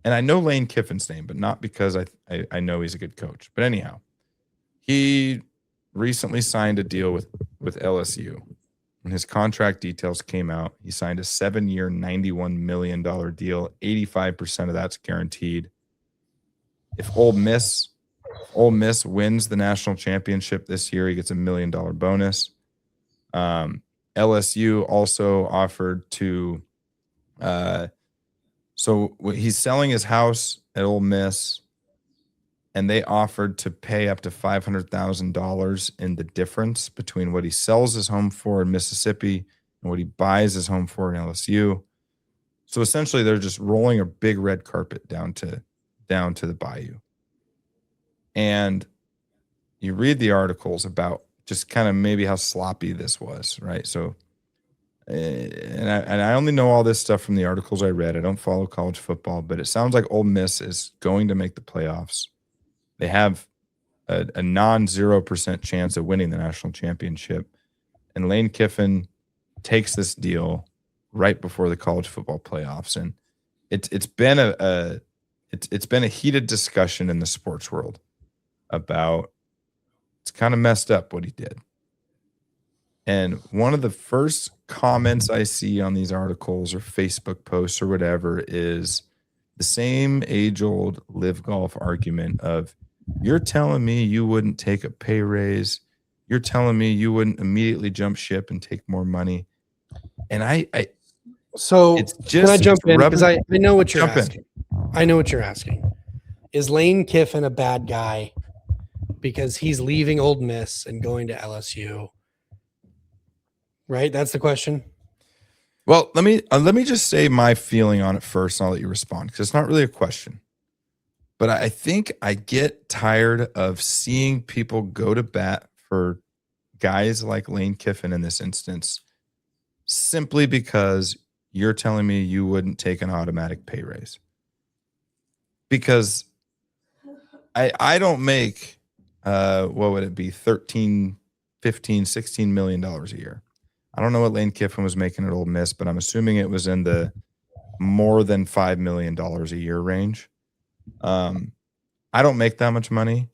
And I know Lane Kiffin's name, but not because I know he's a good coach. But anyhow, he recently signed a deal with LSU. When his contract details came out, he signed a 7-year, $91 million deal. 85% of that's guaranteed. If Ole Miss wins the national championship this year, he gets $1 million bonus. LSU also offered to so he's selling his house at Ole Miss, and they offered to pay up to $500,000 in the difference between what he sells his home for in Mississippi and what he buys his home for in LSU. So essentially, they're just rolling a big red carpet down to the bayou. And you read the articles about just kind of maybe how sloppy this was, right? So, and I only know all this stuff from the articles I read. I don't follow college football, but it sounds like Ole Miss is going to make the playoffs. They have a non-0% chance of winning the national championship. And Lane Kiffin takes this deal right before the college football playoffs. And it's been a heated discussion in the sports world about it's kind of messed up what he did. And one of the first comments I see on these articles or Facebook posts or whatever is the same age-old live golf argument of, you're telling me you wouldn't take a pay raise. You're telling me you wouldn't immediately jump ship and take more money. And so it's just, can I jump in? Because I know what you're asking. I know what you're asking. Is Lane Kiffin a bad guy because he's leaving Ole Miss and going to LSU? Right? That's the question. Well, let me just say my feeling on it first, and I'll let you respond, because it's not really a question. But I think I get tired of seeing people go to bat for guys like Lane Kiffin in this instance, simply because you're telling me you wouldn't take an automatic pay raise. Because I don't make what would it be, $13 $15-16 million a year. I don't know what Lane Kiffin was making at Ole Miss, but I'm assuming it was in the more than $5 million a year range. I don't make that much money.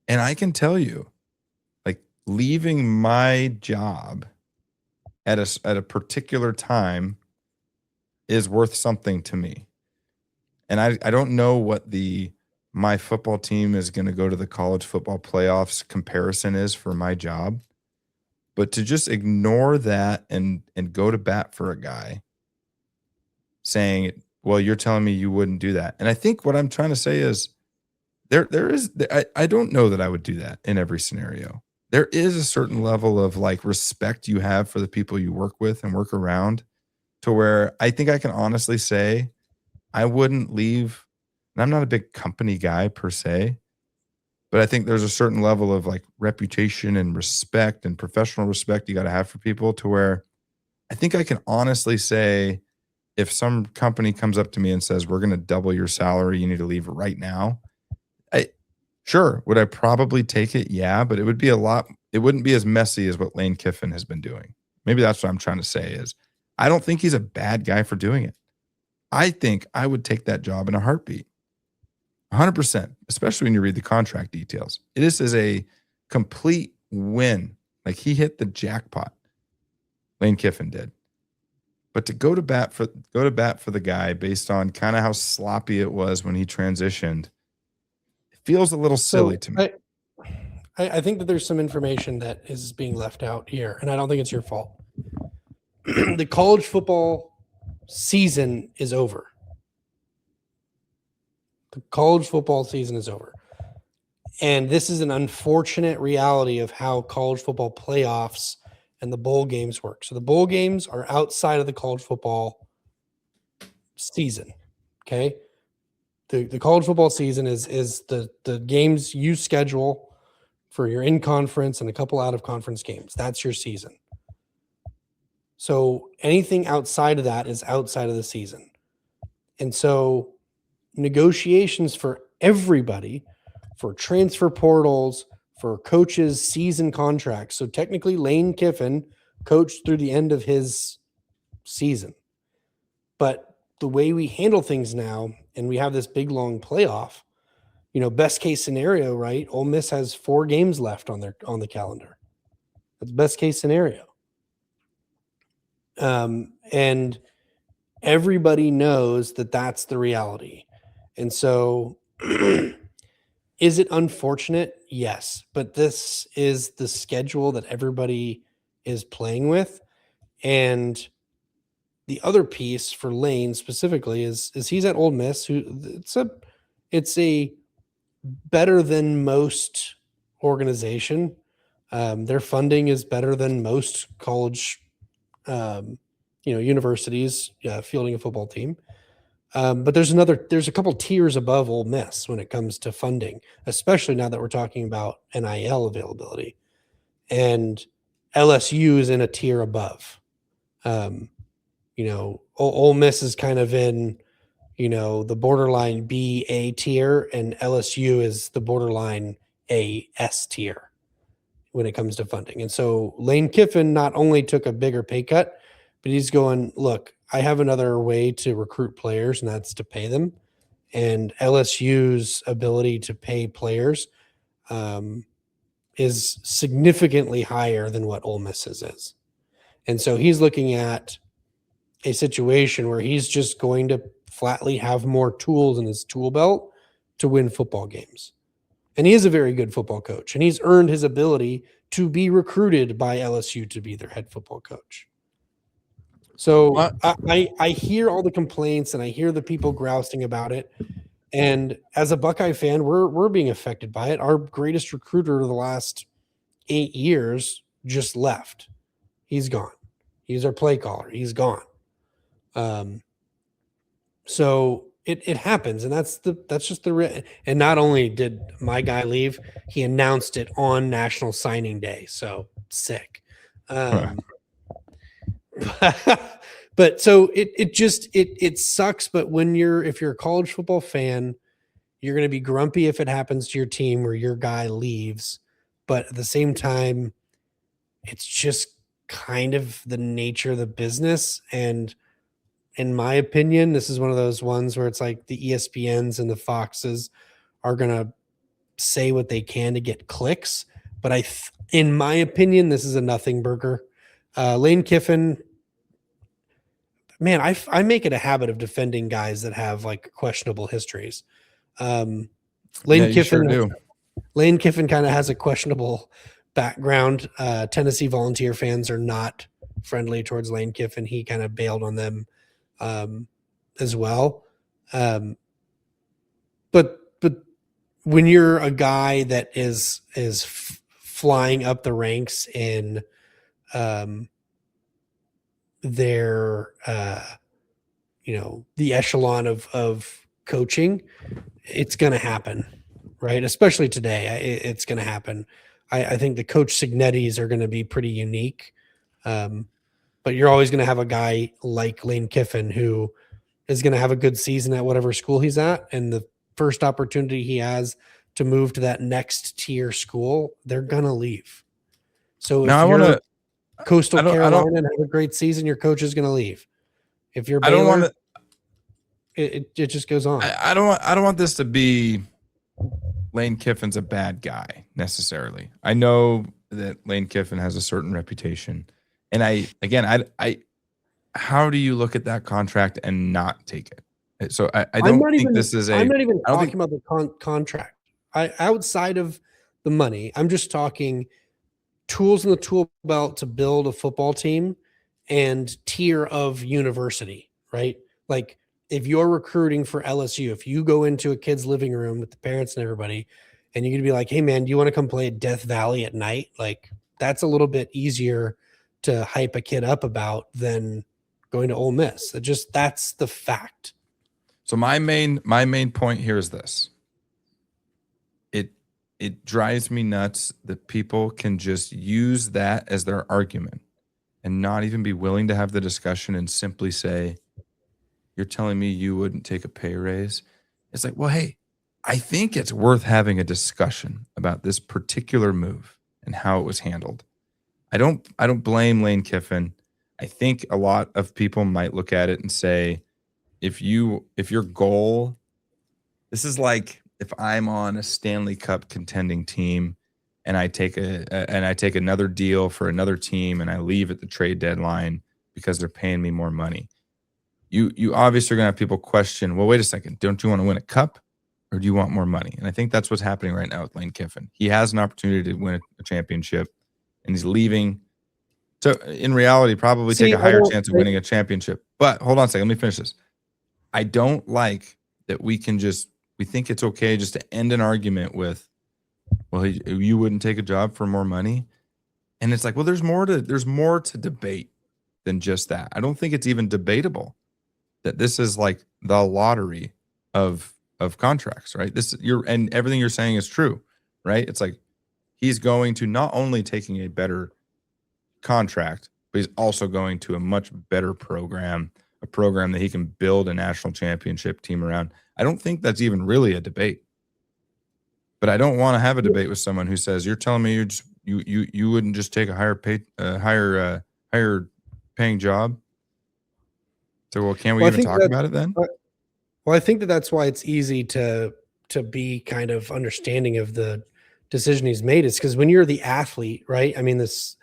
And I can tell you, like, leaving my job at a particular time is worth something to me. And I don't know what my football team is going to go to the college football playoffs comparison is for my job. But to just ignore that and go to bat for a guy saying, well, you're telling me you wouldn't do that. And I think what I'm trying to say is I don't know that I would do that in every scenario. There is a certain level of like respect you have for the people you work with and work around, to where I think I can honestly say I wouldn't leave. And I'm not a big company guy per se, but I think there's a certain level of like reputation and respect and professional respect you got to have for people, to where I think I can honestly say, if some company comes up to me and says, we're going to double your salary, you need to leave right now. Sure. Would I probably take it? Yeah, but it would be it wouldn't be as messy as what Lane Kiffin has been doing. Maybe that's what I'm trying to say is I don't think he's a bad guy for doing it. I think I would take that job in a heartbeat. 100%, especially when you read the contract details. This is a complete win. Like, he hit the jackpot. Lane Kiffin did. But to go to bat for the guy based on kind of how sloppy it was when he transitioned, feels a little silly to me. I think that there's some information that is being left out here, and I don't think it's your fault. The college football season is over. The college football season is over. And this is an unfortunate reality of how college football playoffs and the bowl games work. So the bowl games are outside of the college football season, okay? The college football season is the games you schedule for your in-conference and a couple out-of-conference games. That's your season. So anything outside of that is outside of the season. And so negotiations for everybody, for transfer portals, for coaches' season contracts. So technically Lane Kiffin coached through the end of his season. But the way we handle things now, and we have this big long playoff, best case scenario, right? Ole Miss has 4 games left on the calendar. That's best case scenario. And everybody knows that that's the reality. And so is it unfortunate? Yes. But this is the schedule that everybody is playing with. And the other piece for Lane specifically is he's at Ole Miss, it's a better than most organization. Their funding is better than most college, universities fielding a football team. But there's a couple tiers above Ole Miss when it comes to funding, especially now that we're talking about NIL availability, and LSU is in a tier above. Ole Miss is kind of in, the borderline B, A tier, and LSU is the borderline A, S tier when it comes to funding. And so Lane Kiffin not only took a bigger pay cut, but he's going, look, I have another way to recruit players, and that's to pay them. And LSU's ability to pay players is significantly higher than what Ole Miss's is. And so he's looking at a situation where he's just going to flatly have more tools in his tool belt to win football games. And he is a very good football coach, and he's earned his ability to be recruited by LSU to be their head football coach. So I hear all the complaints, and I hear the people grousing about it. And as a Buckeye fan, we're being affected by it. Our greatest recruiter of the last 8 years just left. He's gone. He's our play caller. He's gone. So it happens, and that's just the and not only did my guy leave, he announced it on National Signing Day. So sick. But so it sucks. But if you're a college football fan, you're going to be grumpy if it happens to your team or your guy leaves. but at the same time, it's just kind of the nature of the business. And in my opinion, this is one of those ones where it's like the ESPNs and the Foxes are going to say what they can to get clicks. But in my opinion, this is a nothing burger. Lane Kiffin, man, I make it a habit of defending guys that have like questionable histories. Lane Kiffin, sure do. Lane Kiffin kind of has a questionable background. Tennessee Volunteer fans are not friendly towards Lane Kiffin. He kind of bailed on them as well. But when you're a guy that is flying up the ranks in their the echelon of coaching, it's going to happen, right? Especially today, it's going to happen. I think the Coach Signettis are going to be pretty unique, but you're always going to have a guy like Lane Kiffin who is going to have a good season at whatever school he's at, and the first opportunity he has to move to that next tier school, they're going to leave. So if you're Coastal Carolina and have a great season, your coach is going to leave. If you're Baylor, it just goes on. I don't want this to be Lane Kiffin's a bad guy necessarily. I know that Lane Kiffin has a certain reputation, and I how do you look at that contract and not take it? So I don't think this is I'm not even talking about the contract. Outside of the money, I'm just talking tools in the tool belt to build a football team and tier of university, right? Like if you're recruiting for LSU, if you go into a kid's living room with the parents and everybody, and you're going to be like, hey man, do you want to come play at Death Valley at night? Like that's a little bit easier to hype a kid up about than going to Ole Miss. That's the fact. So my main point here is this. It drives me nuts that people can just use that as their argument and not even be willing to have the discussion and simply say, you're telling me you wouldn't take a pay raise? It's like, well, hey, I think it's worth having a discussion about this particular move and how it was handled. I don't blame Lane Kiffin. I think a lot of people might look at it and say, if your goal, this is like if I'm on a Stanley Cup contending team and I take another deal for another team and I leave at the trade deadline because they're paying me more money. You obviously are going to have people question, well, wait a second, don't you want to win a cup or do you want more money? And I think that's what's happening right now with Lane Kiffin. He has an opportunity to win a championship and he's leaving to, in reality, probably take a higher chance of winning a championship. But hold on a second, let me finish this. I don't like that we think it's okay just to end an argument with, well, you wouldn't take a job for more money. And it's like, well, there's more to debate than just that. I don't think it's even debatable that this is like the lottery of contracts, right? And everything you're saying is true, right? It's like he's going to not only taking a better contract, but he's also going to a much better program, a program that he can build a national championship team around. I don't think that's even really a debate. But I don't want to have a debate with someone who says, you're telling me you wouldn't just take a higher paying job. So, well, can we even talk about it then? Well, I think that's why it's easy to be kind of understanding of the decision he's made. Is because when you're the athlete, right? I mean, this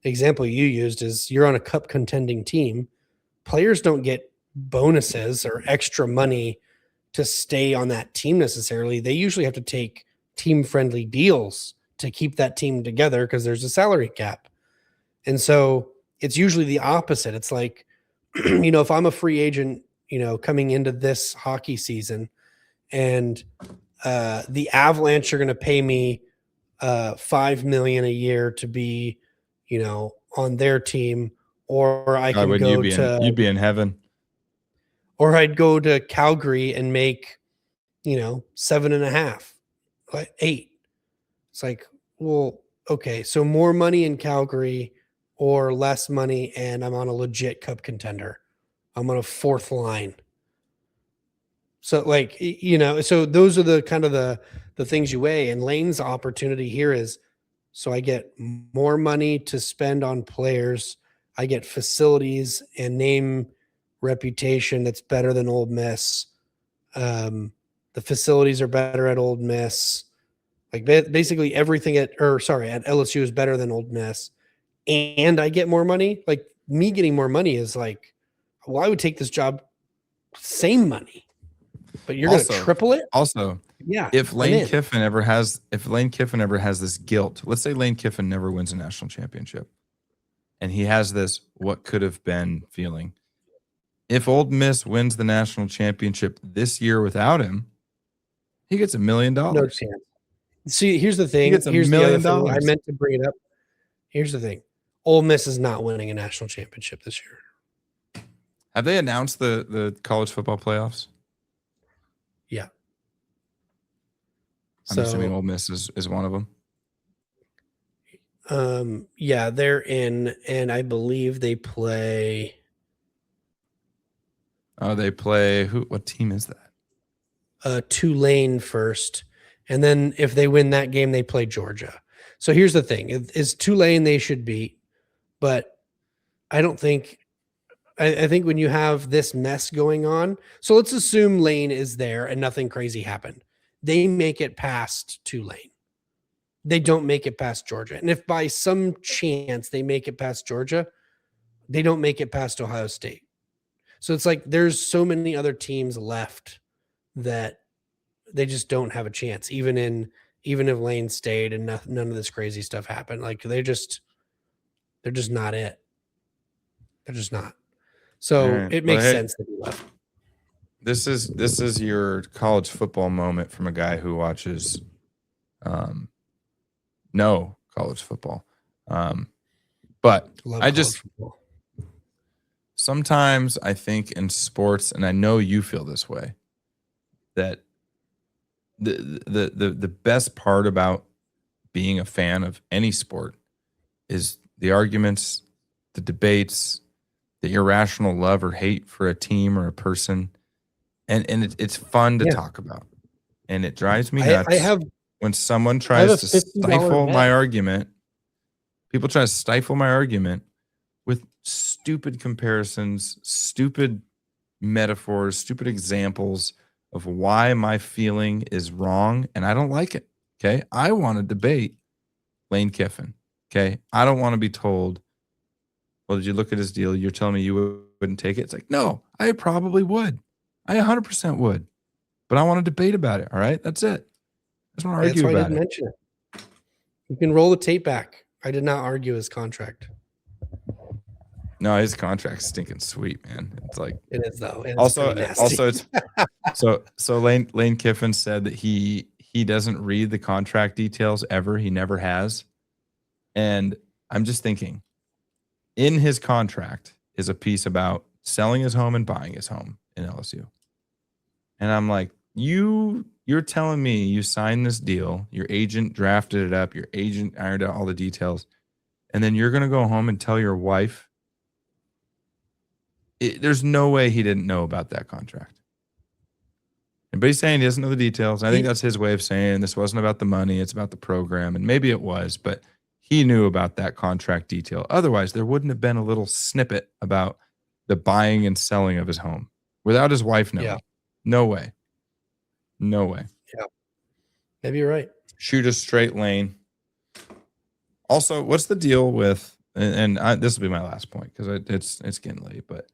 example you used is you're on a cup contending team. Players don't get bonuses or extra money to stay on that team necessarily. They usually have to take team-friendly deals to keep that team together because there's a salary cap. And so it's usually the opposite. It's like, if I'm a free agent, coming into this hockey season and the Avalanche are going to pay me $5 million a year to be, on their team, or I can go you'd be in heaven. Or I'd go to Calgary and make, 7.5, like 8. It's like, well, okay, so more money in Calgary or less money, and I'm on a legit cup contender. I'm on a fourth line. So so those are the kind of the things you weigh. And Lane's opportunity here is So I get more money to spend on players. I get facilities and name reputation that's better than Ole Miss. The facilities are better at Ole Miss. Like basically everything at LSU is better than Ole Miss. And I get more money. Like me getting more money is like, well, I would take this job, same money, but you're going to triple it. Also, yeah. If Lane Kiffin ever has this guilt, let's say Lane Kiffin never wins a national championship, and he has this what could have been feeling. If Ole Miss wins the national championship this year without him, he gets $1 million. No chance. See, here's the thing. He gets here's $1 the million. other thing. I meant to bring it up. Here's the thing. Ole Miss is not winning a national championship this year. Have they announced the college football playoffs? Yeah. I'm assuming Ole Miss is one of them. Yeah, they're in, and I believe they play. Oh, they play who? What team is that? Tulane first, and then if they win that game, they play Georgia. So here's the thing: it's Tulane they should beat, but I don't think. I think when you have this mess going on, so let's assume Lane is there and nothing crazy happened. They make it past Tulane. They don't make it past Georgia. And if by some chance they make it past Georgia, they don't make it past Ohio State. So it's like there's so many other teams left that they just don't have a chance, even if Lane stayed and none of this crazy stuff happened. Like they're just not it. They're just not. So right. It makes sense that he left. This is your college football moment from a guy who watches no college football. But sometimes I think in sports, and I know you feel this way, that the best part about being a fan of any sport is the arguments, the debates, the irrational love or hate for a team or a person. And it's fun to talk about. And it drives me nuts when someone tries to stifle my argument. People try to stifle my argument with stupid comparisons, stupid metaphors, stupid examples of why my feeling is wrong. And I don't like it. Okay. I want to debate Lane Kiffin. Okay. I don't want to be told, well, did you look at his deal? You're telling me you wouldn't take it? It's like, no, I probably would. I 100% would. But I want to debate about it. All right. That's it. I just want to argue about it. That's why I didn't mention it. You can roll the tape back. I did not argue his contract. No, his contract's stinking sweet, man. It's like it is though. Also, it's so Lane Kiffin said that he doesn't read the contract details ever. He never has. And I'm just thinking, in his contract is a piece about selling his home and buying his home in LSU. And I'm like, you're telling me you signed this deal, your agent drafted it up, your agent ironed out all the details, and then you're going to go home and tell your wife. There's no way he didn't know about that contract. But he's saying he doesn't know the details. I think that's his way of saying this wasn't about the money, it's about the program. And maybe it was, but he knew about that contract detail. Otherwise, there wouldn't have been a little snippet about the buying and selling of his home without his wife knowing. Yeah. No way. No way. Yeah. Maybe you're right. Shoot a straight lane. Also, what's the deal with, and this will be my last point because it's getting late, but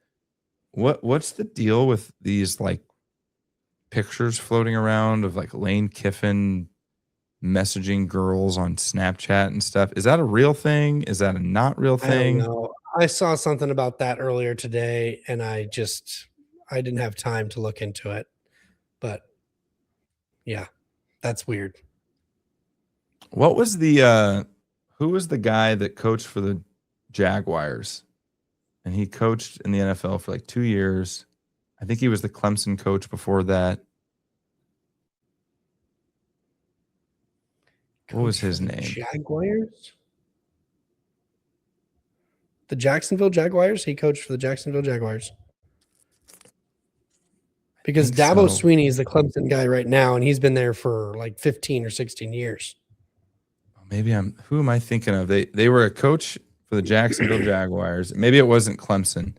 what's the deal with these like pictures floating around of like Lane Kiffin messaging girls on Snapchat and stuff? Is that a real thing? Is that a not real thing? I don't know. I saw something about that earlier today and I didn't have time to look into it, but yeah, that's weird. What was the, who was the guy that coached for the Jaguars? And he coached in the NFL for like 2 years. I think he was the Clemson coach before that. What was his name? Jaguars? The Jacksonville Jaguars? He coached for the Jacksonville Jaguars. Because Dabo Sweeney is the Clemson guy right now, and he's been there for like 15 or 16 years. Oh, Who am I thinking of? They were a coach for the Jacksonville Jaguars. Maybe it wasn't Clemson.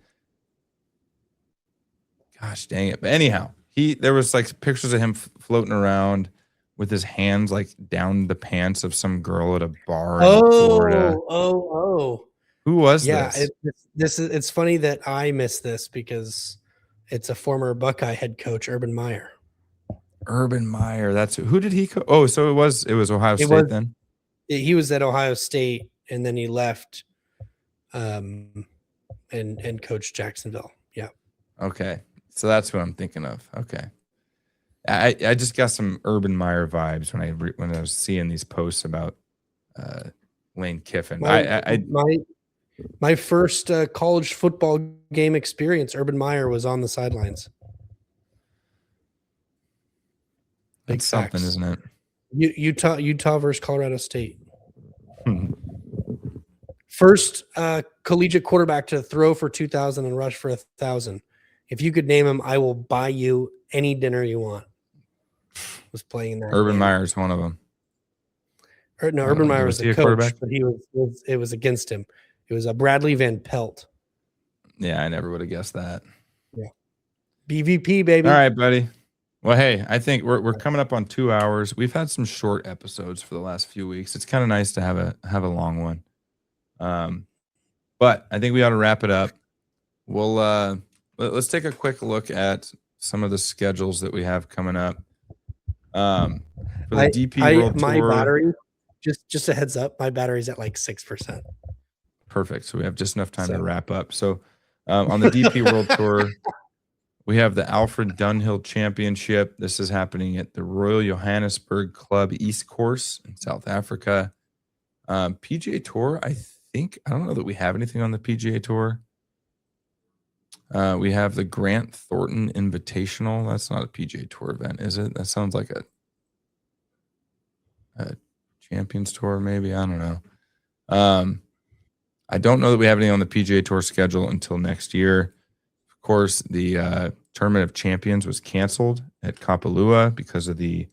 Gosh dang it. But anyhow, there was like pictures of him floating around with his hands like down the pants of some girl at a bar in Florida. Oh. Who was Yeah, this? it's funny that I missed this because it's a former Buckeye head coach, Urban Meyer. Urban Meyer. Who did he Oh, so it was Ohio State then? He was at Ohio State and then he left and coached Jacksonville. Yeah. Okay. So that's who I'm thinking of. Okay. I just got some Urban Meyer vibes when I was seeing these posts about Lane Kiffin. My first college football game experience, Urban Meyer was on the sidelines. Big something, isn't it? Utah versus Colorado State. First collegiate quarterback to throw for 2,000 and rush for 1,000. If you could name him, I will buy you any dinner you want. Was playing in that. Urban Meyer's one of them. Urban Meyer was the coach, but it was against him. It was a Bradley Van Pelt. Yeah, I never would have guessed that. Yeah, BVP baby. All right, buddy. Well, hey, I think we're coming up on 2 hours. We've had some short episodes for the last few weeks. It's kind of nice to have a long one. But I think we ought to wrap it up. We'll let's take a quick look at some of the schedules that we have coming up. For the DP World my Tour, battery, just a heads up, my battery's at like 6%. Perfect. So we have just enough time to wrap up. So on the DP World Tour, we have the Alfred Dunhill Championship. This is happening at the Royal Johannesburg Club East Course in South Africa. PGA Tour, I don't know that we have anything on the PGA Tour. We have the Grant Thornton Invitational. That's not a PGA Tour event, is it? That sounds like a Champions Tour, maybe. I don't know. I don't know that we have anything on the PGA Tour schedule until next year. Of course, the Tournament of Champions was canceled at Kapalua because of the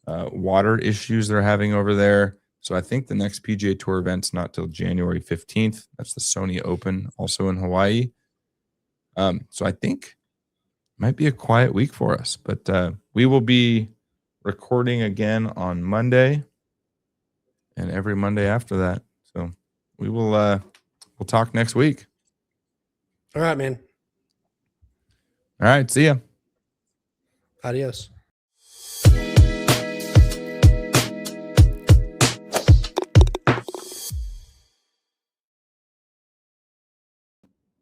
water issues they're having over there. So I think the next PGA Tour event's not till January 15th. That's the Sony Open, also in Hawaii. So I think it might be a quiet week for us, but we will be recording again on Monday and every Monday after that. So we will we'll talk next week. All right, man. All right. See ya. Adios.